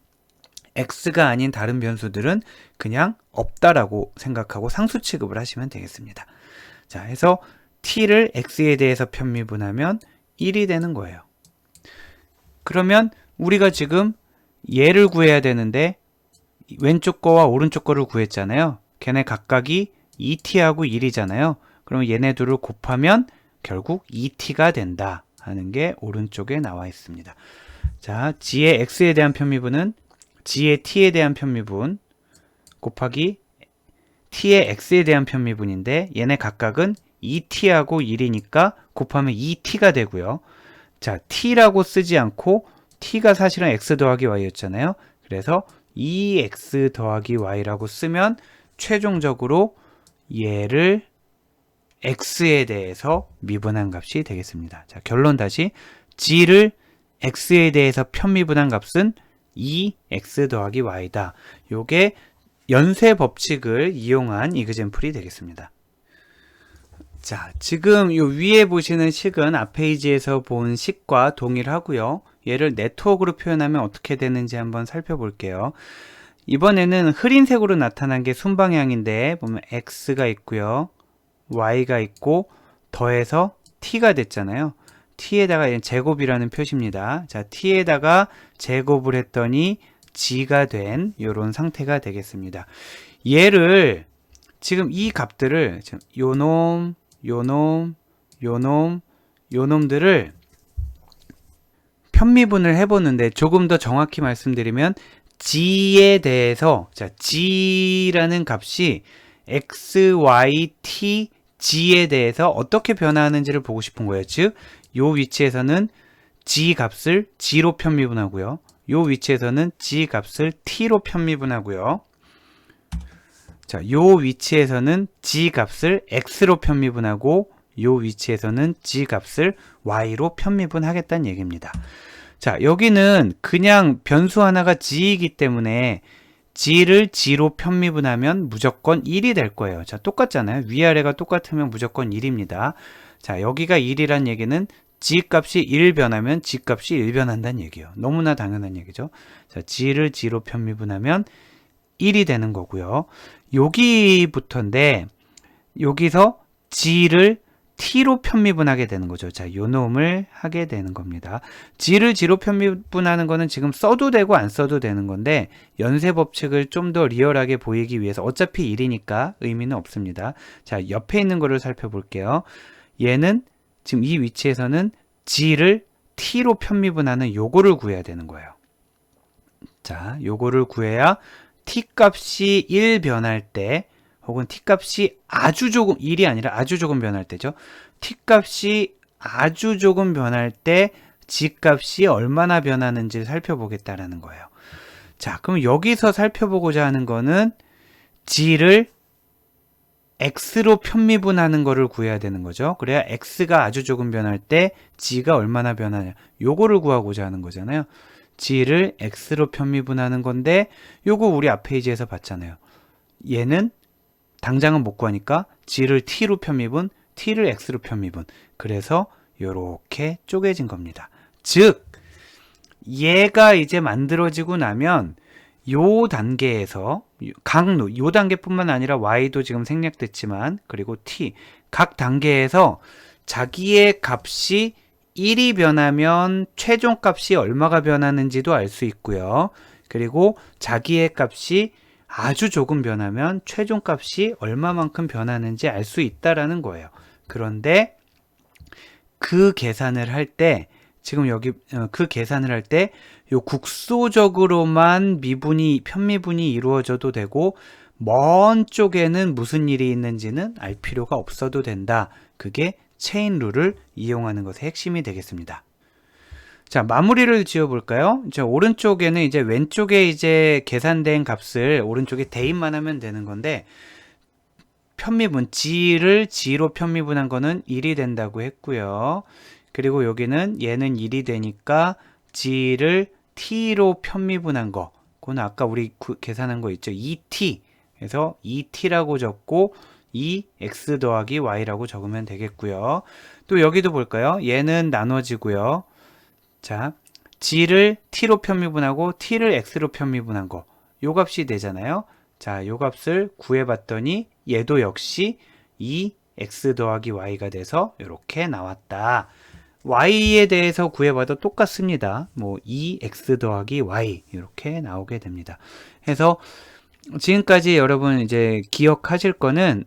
x가 아닌 다른 변수들은 그냥 없다라고 생각하고 상수 취급을 하시면 되겠습니다. 자, 해서 t를 x에 대해서 편미분하면 1이 되는 거예요. 그러면 우리가 지금 얘를 구해야 되는데 왼쪽 거와 오른쪽 거를 구했잖아요. 걔네 각각이 2t하고 1이잖아요. 그럼 얘네 둘을 곱하면 결국 2t가 된다 하는 게 오른쪽에 나와 있습니다. 자, g의 x에 대한 편미분은 g의 t에 대한 편미분 곱하기 t의 x에 대한 편미분인데 얘네 각각은 2t하고 1이니까 곱하면 2t가 되고요. 자, t라고 쓰지 않고 t가 사실은 x 더하기 y였잖아요. 그래서 2x 더하기 y라고 쓰면 최종적으로 얘를 x에 대해서 미분한 값이 되겠습니다. 자, 결론 다시 g를 x에 대해서 편미분한 값은 2x 더하기 y다. 요게 연쇄 법칙을 이용한 이그젠플이 되겠습니다. 자, 지금 요 위에 보시는 식은 앞 페이지에서 본 식과 동일하고요. 얘를 네트워크로 표현하면 어떻게 되는지 한번 살펴볼게요. 이번에는 흐린 색으로 나타난 게 순방향인데 보면 x가 있고요. y가 있고 더해서 t가 됐잖아요. t에다가 제곱이라는 표시입니다. 자, t에다가 제곱을 했더니 g가 된 이런 상태가 되겠습니다. 얘를 지금 이 값들을 요놈, 요놈, 요놈, 요놈들을 편미분을 해보는데 조금 더 정확히 말씀드리면 g에 대해서 자, g라는 값이 x, y, t, g에 대해서 어떻게 변화하는지를 보고 싶은 거예요. 즉, 요 위치에서는 g 값을 g로 편미분하고요. 요 위치에서는 g 값을 t로 편미분하고요. 자, 요 위치에서는 g 값을 x로 편미분하고 요 위치에서는 g 값을 y로 편미분하겠다는 얘기입니다. 자, 여기는 그냥 변수 하나가 g이기 때문에 g를 g로 편미분하면 무조건 1이 될 거예요. 자, 똑같잖아요. 위아래가 똑같으면 무조건 1입니다. 자, 여기가 1이란 얘기는 g 값이 1 변하면 g 값이 1 변한다는 얘기예요. 너무나 당연한 얘기죠. 자, g를 g로 편미분하면 1이 되는 거고요. 여기부터인데 여기서 g를 t로 편미분하게 되는 거죠. 자, 요 놈을 하게 되는 겁니다. g를 g로 편미분하는 거는 지금 써도 되고 안 써도 되는 건데 연쇄 법칙을 좀 더 리얼하게 보이기 위해서 어차피 1이니까 의미는 없습니다. 자, 옆에 있는 거를 살펴볼게요. 얘는 지금 이 위치에서는 g를 t로 편미분하는 요거를 구해야 되는 거예요. 자, 요거를 구해야 t 값이 1 변할 때 혹은 t 값이 아주 조금 1이 아니라 아주 조금 변할 때죠. t 값이 아주 조금 변할 때 g 값이 얼마나 변하는지 살펴보겠다라는 거예요. 자, 그럼 여기서 살펴보고자 하는 거는 g를 x로 편미분하는 거를 구해야 되는 거죠. 그래야 x가 아주 조금 변할 때 g가 얼마나 변하냐, 요거를 구하고자 하는 거잖아요. g를 x로 편미분하는 건데 요거 우리 앞 페이지에서 봤잖아요. 얘는 당장은 못 구하니까 g를 t로 편미분, t를 x로 편미분. 그래서 요렇게 쪼개진 겁니다. 즉 얘가 이제 만들어지고 나면 요 단계에서 각루, 요 단계뿐만 아니라 y도 지금 생략됐지만, 그리고 t 각 단계에서 자기의 값이 1이 변하면 최종 값이 얼마가 변하는지도 알 수 있고요. 그리고 자기의 값이 아주 조금 변하면 최종 값이 얼마만큼 변하는지 알 수 있다라는 거예요. 그런데 그 계산을 할 때, 지금 여기 그 계산을 할 때 요 국소적으로만 편미분이 이루어져도 되고, 먼 쪽에는 무슨 일이 있는지는 알 필요가 없어도 된다. 그게 체인 룰을 이용하는 것의 핵심이 되겠습니다. 자, 마무리를 지어 볼까요? 이제 오른쪽에는 이제 왼쪽에 이제 계산된 값을 오른쪽에 대입만 하면 되는 건데, 편미분 g를 g로 편미분한 거는 1이 된다고 했고요. 그리고 여기는 얘는 1이 되니까 g를 t로 편미분한 거, 그건 아까 우리 계산한 거 있죠. 2t. 그래서 2t라고 적고 2x 더하기 y라고 적으면 되겠고요. 또 여기도 볼까요? 얘는 나눠지고요. 자, g를 t로 편미분하고 t를 x로 편미분한 거, 요 값이 되잖아요. 자, 요 값을 구해봤더니 얘도 역시 2x 더하기 y가 돼서 이렇게 나왔다. y에 대해서 구해봐도 똑같습니다. 뭐 2x 더하기 y 이렇게 나오게 됩니다. 그래서 지금까지 여러분 이제 기억하실 거는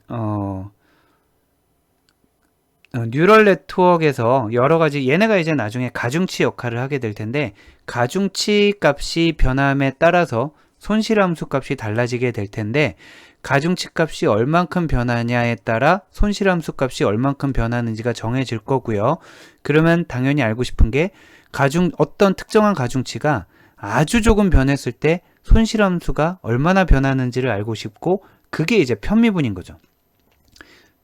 뉴럴 네트워크에서 여러 가지, 얘네가 이제 나중에 가중치 역할을 하게 될 텐데, 가중치 값이 변함에 따라서 손실함수 값이 달라지게 될 텐데, 가중치 값이 얼만큼 변하냐에 따라 손실함수 값이 얼만큼 변하는지가 정해질 거고요. 그러면 당연히 알고 싶은 게, 어떤 특정한 가중치가 아주 조금 변했을 때 손실함수가 얼마나 변하는지를 알고 싶고, 그게 이제 편미분인 거죠.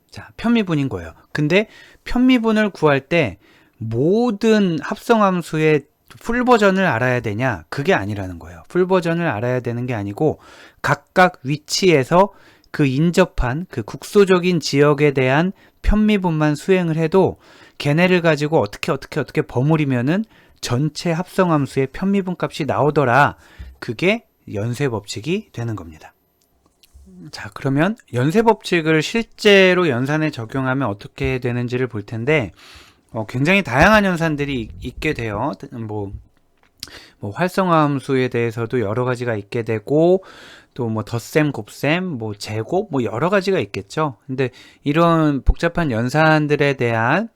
자, 편미분인 거예요. 근데 편미분을 구할 때 모든 합성함수의 풀 버전을 알아야 되냐? 그게 아니라는 거예요. 풀 버전을 알아야 되는 게 아니고, 각각 위치에서 그 인접한 그 국소적인 지역에 대한 편미분만 수행을 해도 걔네를 가지고 어떻게 버무리면은 전체 합성함수의 편미분 값이 나오더라. 그게 연쇄 법칙이 되는 겁니다. 자, 그러면 연쇄 법칙을 실제로 연산에 적용하면 어떻게 되는지를 볼 텐데, 굉장히 다양한 연산들이 있게 돼요. 뭐 활성화 함수에 대해서도 여러 가지가 있게 되고, 또 뭐 덧셈, 곱셈, 뭐 제곱, 뭐 여러 가지가 있겠죠. 근데 이런 복잡한 연산들에 대한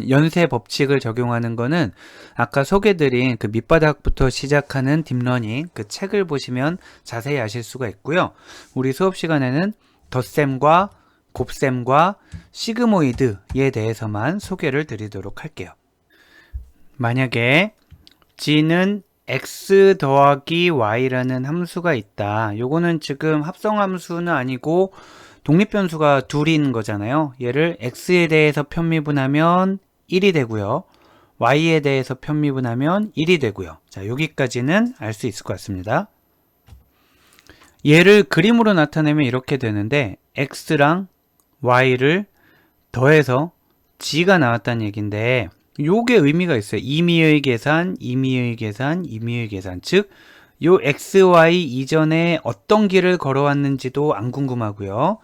연쇄 법칙을 적용하는 거는 아까 소개드린 그 밑바닥부터 시작하는 딥러닝 그 책을 보시면 자세히 아실 수가 있고요. 우리 수업 시간에는 덧셈과 곱셈과 시그모이드에 대해서만 소개를 드리도록 할게요. 만약에 g는 x 더하기 y라는 함수가 있다. 요거는 지금 합성함수는 아니고 독립변수가 둘인 거잖아요. 얘를 x에 대해서 편미분하면 1이 되고요. y에 대해서 편미분하면 1이 되고요. 자, 여기까지는 알 수 있을 것 같습니다. 얘를 그림으로 나타내면 이렇게 되는데, x랑 y를 더해서 g가 나왔다는 얘기인데, 요게 의미가 있어요. 임의의 계산, 임의의 계산, 임의의 계산. 즉, 요 xy 이전에 어떤 길을 걸어왔는지도 안 궁금하고요.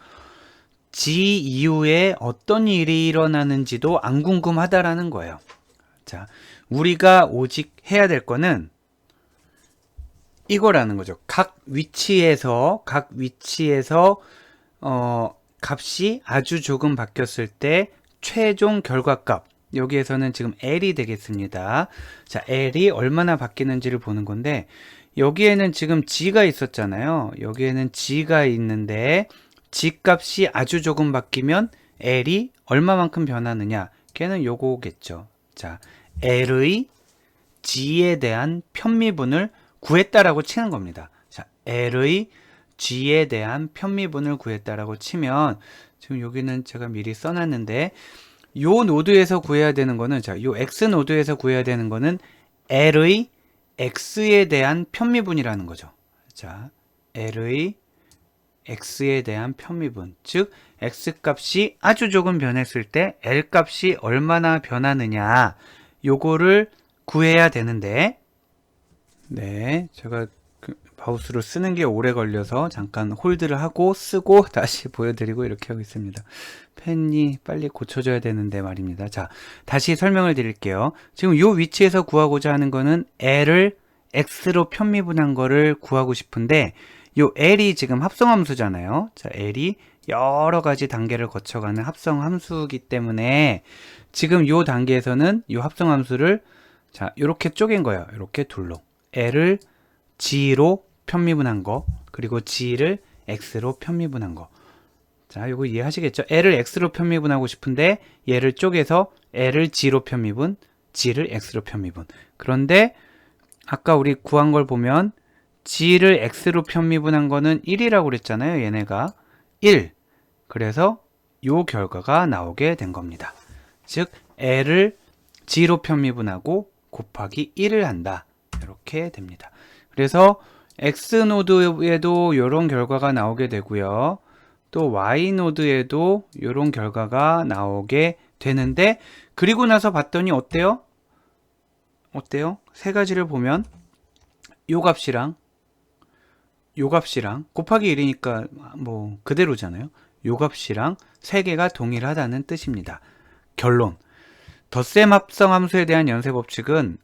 g 이후에 어떤 일이 일어나는지도 안 궁금하다라는 거예요. 자, 우리가 오직 해야 될 거는 이거라는 거죠. 각 위치에서 값이 아주 조금 바뀌었을 때 최종 결과값, 여기에서는 지금 L이 되겠습니다. 자, L이 얼마나 바뀌는지를 보는 건데, 여기에는 지금 G가 있었잖아요. 여기에는 G가 있는데 G 값이 아주 조금 바뀌면 L이 얼마만큼 변하느냐, 걔는 요거겠죠. 자, L의 G에 대한 편미분을 구했다라고 치는 겁니다. 자, L의 G에 대한 편미분을 구했다라고 치면, 지금 여기는 제가 미리 써놨는데, 요 노드에서 구해야 되는 거는, 자, 요 X 노드에서 구해야 되는 거는 L의 X에 대한 편미분이라는 거죠. 자, L의 X에 대한 편미분. 즉, X 값이 아주 조금 변했을 때 L 값이 얼마나 변하느냐, 요거를 구해야 되는데, 네, 제가 마우스로 쓰는 게 오래 걸려서 잠깐 홀드를 하고 쓰고 다시 보여드리고 이렇게 하고 있습니다. 펜이 빨리 고쳐져야 되는데 말입니다. 자, 다시 설명을 드릴게요. 지금 이 위치에서 구하고자 하는 거는 L을 X로 편미분한 거를 구하고 싶은데, 요 L이 지금 합성함수잖아요. 자, L이 여러 가지 단계를 거쳐가는 합성함수이기 때문에 지금 요 단계에서는 요 합성함수를 자, 요렇게 쪼갠 거예요. 요렇게 둘로. L을 G로 편미분한 거, 그리고 G를 X로 편미분한 거. 자, 요거 이해하시겠죠? L을 X로 편미분하고 싶은데 얘를 쪼개서 L을 G로 편미분, G를 X로 편미분. 그런데 아까 우리 구한 걸 보면 G를 X로 편미분한 거는 1이라고 그랬잖아요. 얘네가 1. 그래서 요 결과가 나오게 된 겁니다. 즉 L을 G로 편미분하고 곱하기 1을 한다. 이렇게 됩니다. 그래서 X노드에도 이런 결과가 나오게 되고요. 또 Y노드에도 이런 결과가 나오게 되는데, 그리고 나서 봤더니 어때요? 어때요? 세 가지를 보면 요 값이랑 요 값이랑 곱하기 1이니까 뭐 그대로잖아요. 요 값이랑 세 개가 동일하다는 뜻입니다. 결론. 덧셈 합성 함수에 대한 연쇄 법칙은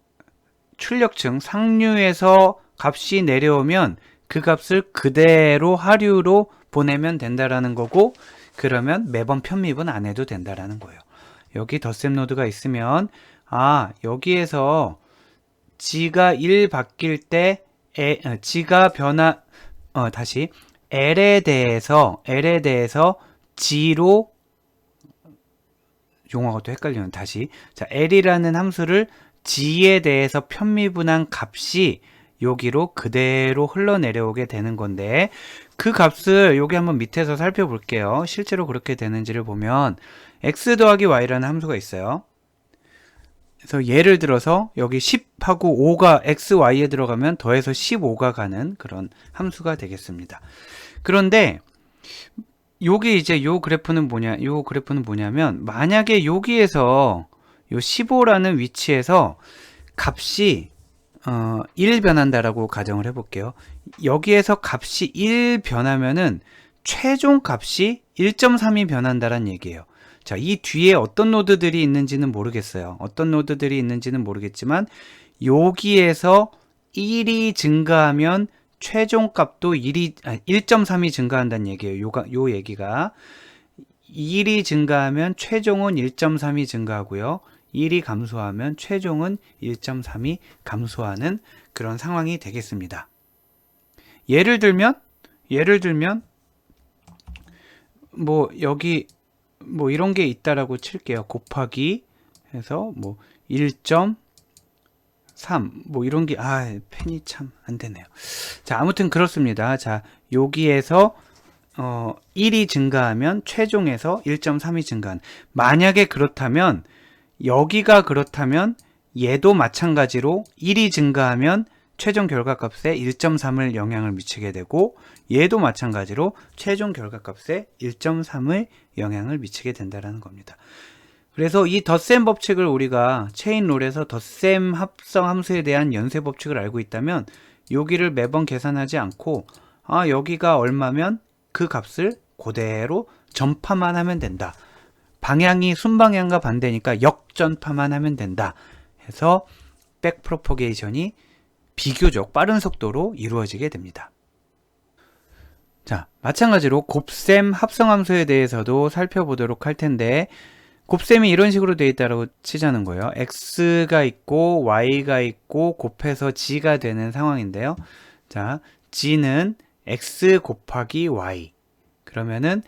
출력층 상류에서 값이 내려오면 그 값을 그대로 하류로 보내면 된다라는 거고, 그러면 매번 편미분 안 해도 된다라는 거예요. 여기 덧셈 노드가 있으면 여기에서 G가 1 바뀔 때 G가 다시 L에 대해서 G로, 용어가 또 헷갈리면 다시, 자, L이라는 함수를 G에 대해서 편미분한 값이 여기로 그대로 흘러내려오게 되는 건데, 그 값을 여기 한번 밑에서 살펴볼게요. 실제로 그렇게 되는지를 보면 x 더하기 y라는 함수가 있어요. 그래서 예를 들어서 여기 10하고 5가 x, y에 들어가면 더해서 15가 가는 그런 함수가 되겠습니다. 그런데 여기 이제 요 그래프는 뭐냐면, 만약에 여기에서 요 15라는 위치에서 값이 1 변한다라고 가정을 해볼게요. 여기에서 값이 1 변하면은 최종 값이 1.3이 변한다는 얘기예요. 자, 이 뒤에 어떤 노드들이 있는지는 모르겠어요. 어떤 노드들이 있는지는 모르겠지만 여기에서 1이 증가하면 최종 값도 1.3이 증가한다는 얘기예요. 요 얘기가 1이 증가하면 최종은 1.3이 증가하고요. 1이 감소하면 최종은 1.3이 감소하는 그런 상황이 되겠습니다. 예를 들면 뭐 여기 뭐 이런 게 있다라고 칠게요. 곱하기 해서 뭐 1.3 뭐 이런 게 펜이 참 안 되네요. 자, 아무튼 그렇습니다. 자, 여기에서 1이 증가하면 최종에서 1.3이 증가한, 만약에 그렇다면 여기가 그렇다면 얘도 마찬가지로 1이 증가하면 최종 결과값에 1.3을 영향을 미치게 되고, 얘도 마찬가지로 최종 결과값에 1.3을 영향을 미치게 된다는 겁니다. 그래서 이 덧셈 법칙을 우리가 체인롤에서 덧셈 합성 함수에 대한 연쇄 법칙을 알고 있다면 여기를 매번 계산하지 않고 여기가 얼마면 그 값을 그대로 전파만 하면 된다. 방향이 순방향과 반대니까 역전파만 하면 된다 해서 백프로포게이션이 비교적 빠른 속도로 이루어지게 됩니다. 자, 마찬가지로 곱셈 합성함수에 대해서도 살펴보도록 할 텐데, 곱셈이 이런 식으로 되어 있다고 치자는 거예요. x가 있고 y가 있고 곱해서 g가 되는 상황인데요. 자, g는 x 곱하기 y. 그러면은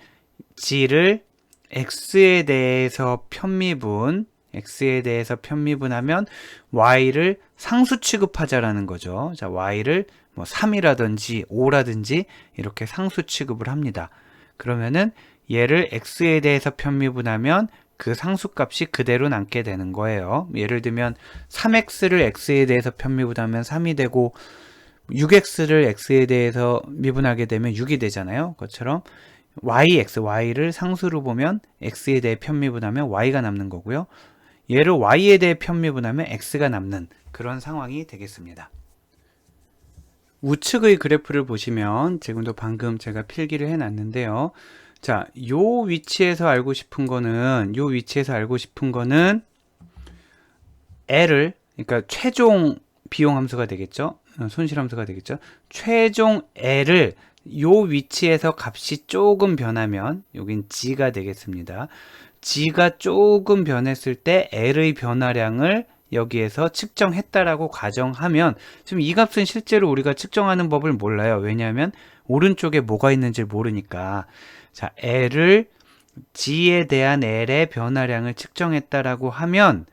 g를 x에 대해서 편미분, x에 대해서 편미분하면 y를 상수 취급하자라는 거죠. 자, y를 뭐 3이라든지 5라든지 이렇게 상수 취급을 합니다. 그러면은 얘를 x에 대해서 편미분하면 그 상수값이 그대로 남게 되는 거예요. 예를 들면 3x를 x에 대해서 편미분하면 3이 되고 6x를 x에 대해서 미분하게 되면 6이 되잖아요. 그것처럼 y를 상수로 보면 x에 대해 편미분하면 y가 남는 거고요. 얘를 y에 대해 편미분하면 x가 남는 그런 상황이 되겠습니다. 우측의 그래프를 보시면 지금도 방금 제가 필기를 해놨는데요. 자, 요 위치에서 알고 싶은 거는 L을, 그러니까 최종 비용 함수가 되겠죠. 손실 함수가 되겠죠. 최종 L을 요 위치에서 값이 조금 변하면 여긴 G가 되겠습니다. G가 조금 변했을 때 L의 변화량을 여기에서 측정했다라고 가정하면, 지금 이 값은 실제로 우리가 측정하는 법을 몰라요. 왜냐하면 오른쪽에 뭐가 있는지 모르니까. 자, L을 G에 대한 L의 변화량을 측정했다라고 하면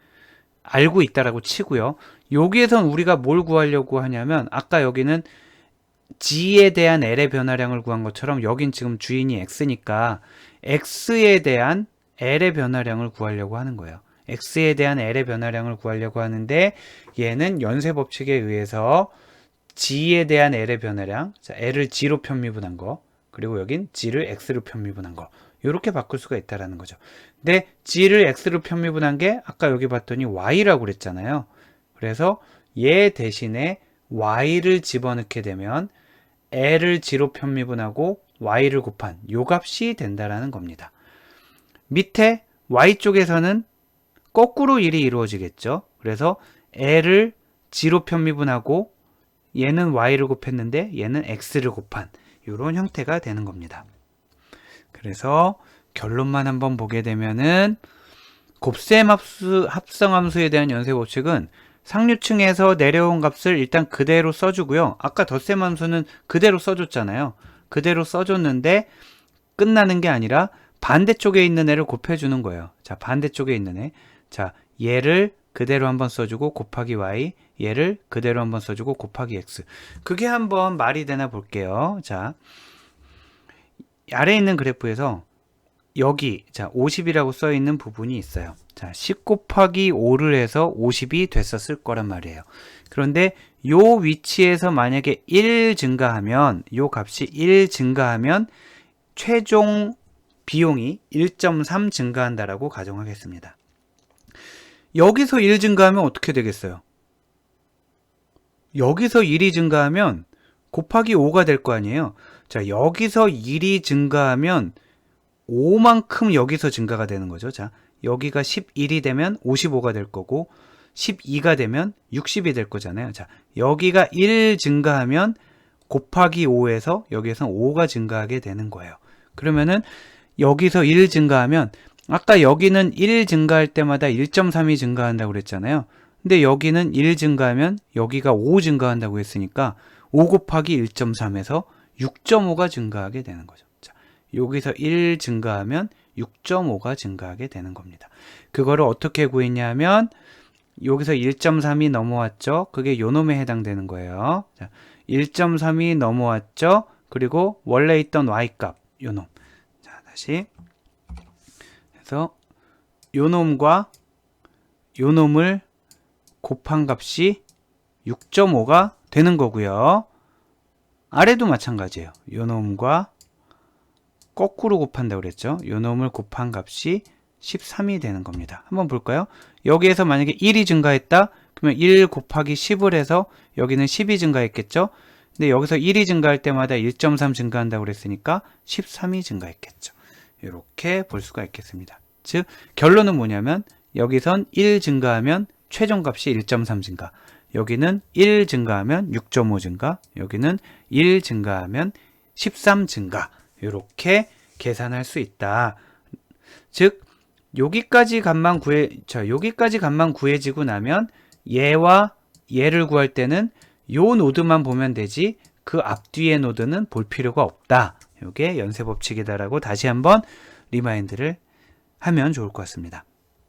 알고 있다라고 치고요. 여기에선 우리가 뭘 구하려고 하냐면, 아까 여기는 G에 대한 L의 변화량을 구한 것처럼 여긴 지금 주인이 X니까 X에 대한 L의 변화량을 구하려고 하는 거예요. X에 대한 L의 변화량을 구하려고 하는데, 얘는 연쇄 법칙에 의해서 G에 대한 L의 변화량, 자, L을 G로 편미분한 거, 그리고 여긴 G를 X로 편미분한 거, 이렇게 바꿀 수가 있다라는 거죠. 근데 G를 X로 편미분한 게 아까 여기 봤더니 Y라고 그랬잖아요. 그래서 얘 대신에 Y를 집어넣게 되면 L을 G로 편미분하고 Y를 곱한 요 값이 된다라는 겁니다. 밑에 Y쪽에서는 거꾸로 일이 이루어지겠죠. 그래서 L을 G로 편미분하고 얘는 Y를 곱했는데 얘는 X를 곱한 이런 형태가 되는 겁니다. 그래서 결론만 한번 보게 되면은 곱셈 합성함수에 대한 연쇄 법칙은 상류층에서 내려온 값을 일단 그대로 써주고요. 아까 덧셈 함수는 그대로 써줬잖아요. 그대로 써줬는데 끝나는 게 아니라 반대쪽에 있는 애를 곱해주는 거예요. 자, 반대쪽에 있는 애. 자, 얘를 그대로 한번 써주고 곱하기 y, 얘를 그대로 한번 써주고 곱하기 x. 그게 한번 말이 되나 볼게요. 자, 아래에 있는 그래프에서 여기, 자, 50이라고 써 있는 부분이 있어요. 자, 10 곱하기 5를 해서 50이 됐었을 거란 말이에요. 그런데 요 위치에서 만약에 1 증가하면, 요 값이 1 증가하면 최종 비용이 1.3 증가한다라고 가정하겠습니다. 여기서 1 증가하면 어떻게 되겠어요? 여기서 1이 증가하면 곱하기 5가 될 거 아니에요. 자, 여기서 1이 증가하면 5만큼 여기서 증가가 되는 거죠. 자, 여기가 11이 되면 55가 될 거고 12가 되면 60이 될 거잖아요. 자, 여기가 1 증가하면 곱하기 5에서 여기에서 5가 증가하게 되는 거예요. 그러면은 여기서 1 증가하면 아까 여기는 1 증가할 때마다 1.3이 증가한다고 그랬잖아요. 근데 여기는 1 증가하면 여기가 5 증가한다고 했으니까 5 곱하기 1.3에서 6.5가 증가하게 되는 거죠. 자, 여기서 1 증가하면 6.5가 증가하게 되는 겁니다. 그거를 어떻게 구했냐면 여기서 1.3이 넘어왔죠. 그게 요놈에 해당되는 거예요. 자, 1.3이 넘어왔죠. 그리고 원래 있던 y값 요놈. 자, 다시 그래서 요놈과 요놈을 곱한 값이 6.5가 되는 거고요. 아래도 마찬가지예요. 요놈과 거꾸로 곱한다고 그랬죠. 요놈을 곱한 값이 13이 되는 겁니다. 한번 볼까요? 여기에서 만약에 1이 증가했다? 그러면 1 곱하기 10을 해서 여기는 10이 증가했겠죠? 근데 여기서 1이 증가할 때마다 1.3 증가한다고 그랬으니까 13이 증가했겠죠. 이렇게 볼 수가 있겠습니다. 즉 결론은 뭐냐면 여기선 1 증가하면 최종값이 1.3 증가, 여기는 1 증가하면 6.5 증가, 여기는 1 증가하면 13 증가, 이렇게 계산할 수 있다. 즉 여기까지 값만 구해지고 나면 얘와 얘를 구할 때는 요 노드만 보면 되지 그 앞뒤의 노드는 볼 필요가 없다. 이게 연쇄 법칙이다라고 다시 한번 리마인드를 하면 좋을 것 같습니다.